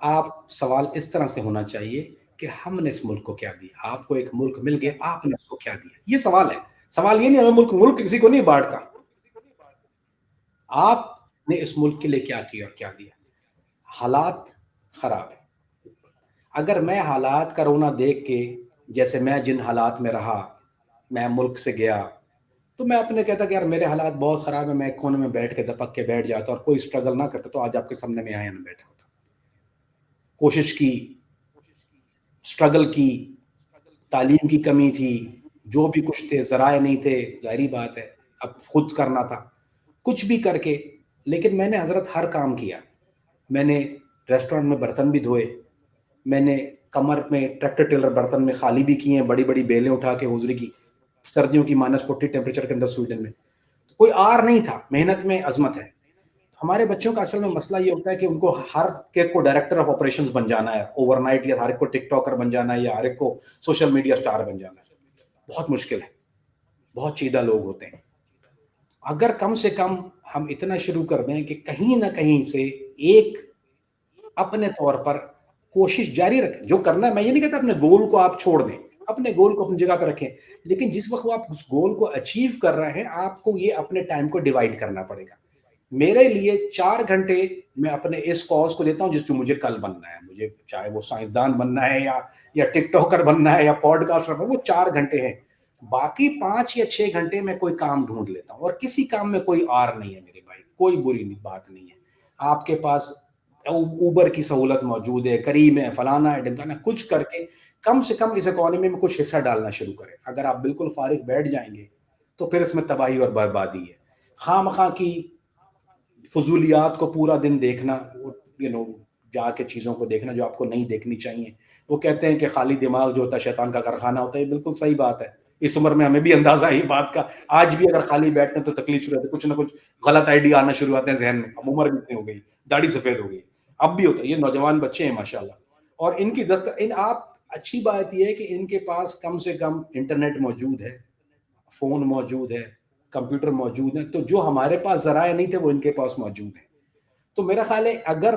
آپ سوال اس طرح سے ہونا چاہیے کہ ہم نے اس ملک کو کیا دیا. آپ کو ایک ملک مل گیا, آپ نے اس کو کیا دیا, یہ سوال ہے. سوال یہ نہیں ہمیں ملک کسی کو نہیں بانٹتا, آپ نے اس ملک کے لیے کیا کیا اور کیا دیا. حالات خراب ہے. اگر میں حالات کا رونا دیکھ کے, جیسے میں جن حالات میں رہا, میں ملک سے گیا, تو میں اپنے کہتا کہ یار میرے حالات بہت خراب ہیں, میں ایک کونے میں بیٹھ کے دپک کے بیٹھ جاتا اور کوئی اسٹرگل نہ کرتا تو آج آپ کے سامنے میں آیا نہ بیٹھا ہوتا. کوشش کی, اسٹرگل کی, تعلیم کی کمی تھی, جو بھی کچھ تھے, ذرائع نہیں تھے, ظاہری بات ہے اب خود کرنا تھا, کچھ بھی کر کے. لیکن میں نے حضرت ہر کام کیا. میں نے ریسٹورنٹ میں برتن بھی دھوئے, میں نے کمر میں ٹریکٹر ٹیلر برتن میں خالی بھی کیے ہیں, بڑی بڑی بیلیں اٹھا کے حضری کی, سردیوں کی -40 ٹیمپریچر کے اندر سویڈن میں. کوئی آر نہیں تھا, محنت میں عظمت ہے. ہمارے بچوں کا اصل میں مسئلہ یہ ہوتا ہے کہ ان کو ہر ایک کو ڈائریکٹر آف آپریشنز بن جانا ہے اوور نائٹ, یا ہر ایک کو ٹک ٹاکر بن جانا ہے, یا ہر ایک کو سوشل میڈیا سٹار بن جانا ہے. بہت مشکل ہے, بہت چیدہ لوگ ہوتے ہیں. اگر کم سے کم ہم اتنا شروع کر دیں کہ کہیں نہ کہیں سے ایک اپنے طور پر کوشش جاری رکھیں, جو کرنا ہے. میں یہ نہیں کہتا اپنے گول کو آپ چھوڑ دیں, اپنے گول کو اپنی جگہ پہ رکھیں, لیکن جس وقت وہ آپ اس گول کو اچیو کر رہے ہیں آپ کو یہ اپنے ٹائم کو ڈیوائڈ کرنا پڑے گا. میرے لیے 4 گھنٹے میں اپنے اس کاز کو دیتا ہوں جس کو مجھے کل بننا ہے. مجھے چاہے وہ سائنسدان بننا ہے یا ٹک ٹاکر بننا ہے یا پوڈ کاسٹر بننا ہے, وہ 4 گھنٹے ہیں. باقی 5 یا 6 گھنٹے میں کوئی کام ڈھونڈ لیتا ہوں, اور کسی کام میں کوئی آر نہیں ہے میرے بھائی, کوئی بری بات نہیں ہے. آپ کے پاس اوبر کی سہولت موجود ہے, کریم ہے, فلانا ہے, ڈمکانا, کچھ کر کے کم سے کم اس اکانومی میں کچھ حصہ ڈالنا شروع کریں. اگر آپ بالکل فارغ بیٹھ جائیں گے تو پھر اس میں تباہی اور بربادی ہے. خواہ مخواہ کی فضولیات کو پورا دن دیکھنا, جا کے چیزوں کو دیکھنا جو آپ کو نہیں دیکھنی چاہیے. وہ کہتے ہیں کہ خالی دماغ جو ہوتا ہے شیطان کا کارخانہ ہوتا ہے, یہ بالکل صحیح بات ہے. اس عمر میں ہمیں بھی اندازہ ہے یہ بات کا. آج بھی اگر خالی بیٹھتے ہیں تو تکلیف شروع ہوتی ہے, کچھ نہ کچھ غلط آئیڈیا آنا شروع ہوتے ہیں ذہن میں. اب عمر بھی اتنی ہو گئی, داڑھی سفید ہو گئی, اب بھی ہوتا ہے. یہ نوجوان بچے ہیں ماشاءاللہ, اور ان کی آپ اچھی بات یہ ہے کہ ان کے پاس کم سے کم انٹرنیٹ موجود ہے, فون موجود ہے, کمپیوٹر موجود ہے, تو جو ہمارے پاس ذرائع نہیں تھے وہ ان کے پاس موجود ہیں. تو میرا خیال ہے اگر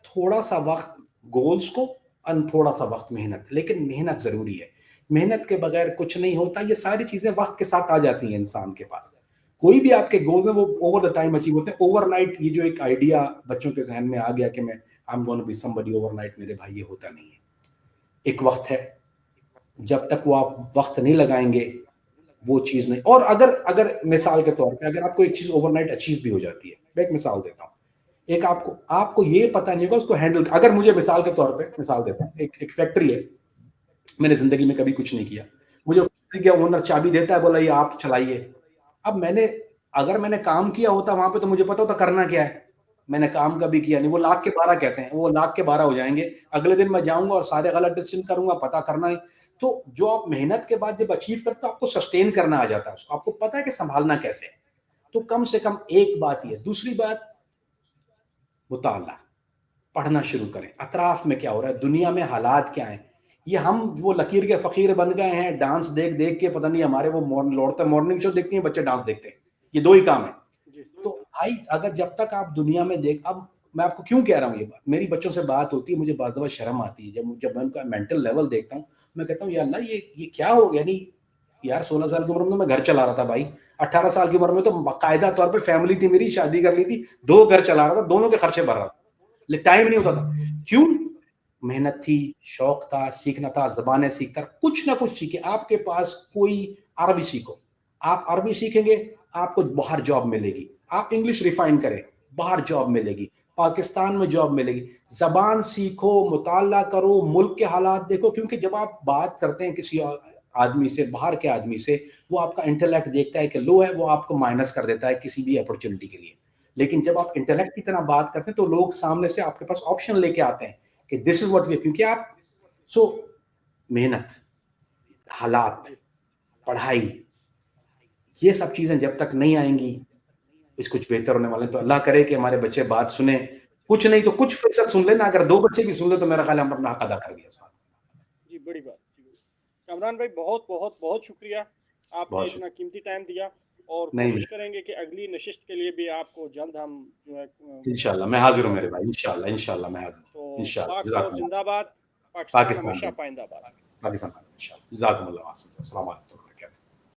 تھوڑا سا وقت گولز کو اور تھوڑا سا وقت محنت, لیکن محنت ضروری ہے. محنت کے بغیر کچھ نہیں ہوتا. یہ ساری چیزیں وقت کے ساتھ آ جاتی ہیں انسان کے پاس. کوئی بھی آپ کے گولز ہیں وہ اوور دا ٹائم اچیو ہوتے ہیں. اوور نائٹ یہ جو ایک آئیڈیا بچوں کے ذہن میں آ گیا کہ میں I'm going to be somebody overnight, میرے بھائی یہ ہوتا نہیں ہے. ایک وقت ہے, جب تک وہ آپ وقت نہیں لگائیں گے وہ چیز نہیں. اور اگر مثال کے طور پہ اگر آپ کو ایک چیز اوور نائٹ اچیو بھی ہو جاتی ہے, میں ایک مثال دیتا ہوں. ایک آپ کو یہ پتہ نہیں ہوگا اس کو ہینڈل. اگر مجھے مثال کے طور پہ مثال دیتا ہوں, ایک فیکٹری ہے, میں نے زندگی میں کبھی کچھ نہیں کیا, مجھے فیکٹری کا اونر چابی دیتا ہے, بولا یہ آپ چلائیے. اب اگر میں نے کام کیا ہوتا وہاں پہ تو مجھے پتا ہوتا کرنا کیا ہے. میں نے کام کبھی کیا نہیں. وہ 1,00,000 کے 12 کہتے ہیں, وہ 1,00,000 کے 12 ہو جائیں گے. اگلے دن میں جاؤں گا اور سارے غلط ڈیسیژن کروں گا, پتا کرنا نہیں. تو جو آپ محنت کے بعد جب اچیو کرتے آپ کو سسٹین کرنا آ جاتا ہے, اس کو آپ کو پتا ہے کہ سنبھالنا کیسے ہے. تو کم سے کم ایک بات یہ. دوسری بات, مطالعہ, پڑھنا شروع کریں. اطراف میں کیا ہو رہا ہے, دنیا میں حالات کیا ہیں. یہ ہم وہ لکیر کے فقیر بن گئے ہیں, ڈانس دیکھ کے پتہ نہیں ہمارے وہ لوڑتے مارننگ شو دیکھتے ہیں, بچے ڈانس دیکھتے ہیں. یہ 2 ہی کام ہیں. تو بھائی اگر جب تک آپ دنیا میں اب میں آپ کو کیوں کہہ رہا ہوں یہ بات, میری بچوں سے بات ہوتی ہے, مجھے بعض دفعہ شرم آتی ہے جب میں ان کا مینٹل لیول دیکھتا ہوں. میں کہتا ہوں یا اللہ یہ کیا ہو, یعنی یار 16 سال کی عمر میں گھر چلا رہا تھا بھائی, 18 سال کی عمر میں تو باقاعدہ طور پہ فیملی تھی میری, شادی کر لی تھی, 2 گھر چلا رہا تھا, دونوں کے خرچے بھر رہا تھا, ٹائم نہیں ہوتا تھا. کیوں؟ محنت تھی, شوق تھا, سیکھنا تھا, زبانیں سیکھتا, کچھ نہ کچھ سیکھے. آپ کے پاس کوئی عربی سیکھو, آپ عربی سیکھیں گے آپ کو باہر جاب ملے گی. آپ انگلش ریفائن کریں, باہر جاب ملے گی, پاکستان میں جاب ملے گی. زبان سیکھو, مطالعہ کرو, ملک کے حالات دیکھو, کیونکہ جب آپ بات کرتے ہیں کسی آدمی سے, باہر کے آدمی سے, وہ آپ کا انٹلیکٹ دیکھتا ہے کہ لو ہے, وہ آپ کو مائنس کر دیتا ہے کسی بھی اپرچونٹی کے لیے. لیکن جب آپ انٹلیکٹ کی طرح بات کرتے ہیں تو لوگ سامنے سے آپ کے پاس آپشن لے کے آتے ہیں کہ دس از واٹ وی, کیونکہ آپ محنت, حالات, پڑھائی, یہ سب چیزیں جب تک نہیں آئیں گی اس کچھ بہتر ہونے والے. تو اللہ کرے کہ ہمارے بچے بات سنیں, کچھ نہیں تو کچھ فیصد سن لینا, اگر 2 بچے بھی سن لے تو میرا خیال ہے ہم اپنا حق ادا کر دیا اس بات. جی بڑی بات. کامران بھائی بہت بہت بہت شکریہ, آپ نے بہت اتنا قیمتی ٹائم دیا, اور نہیں, کوشش کریں گے کہ اگلی نشست کے لیے بھی آپ کو جلد ہم جو ہے انشاءاللہ میں حاضر ہوں میرے بھائی, انشاءاللہ میں حاضر ہوں, تو انشاءاللہ. پاک فوج جزاکم اللہ. زندہ باد, پاکستان پاکستان ہمیشہ میں, پائندہ باد. پاکستان میں انشاءاللہ. جزاکم اللہ. السلام علیکم.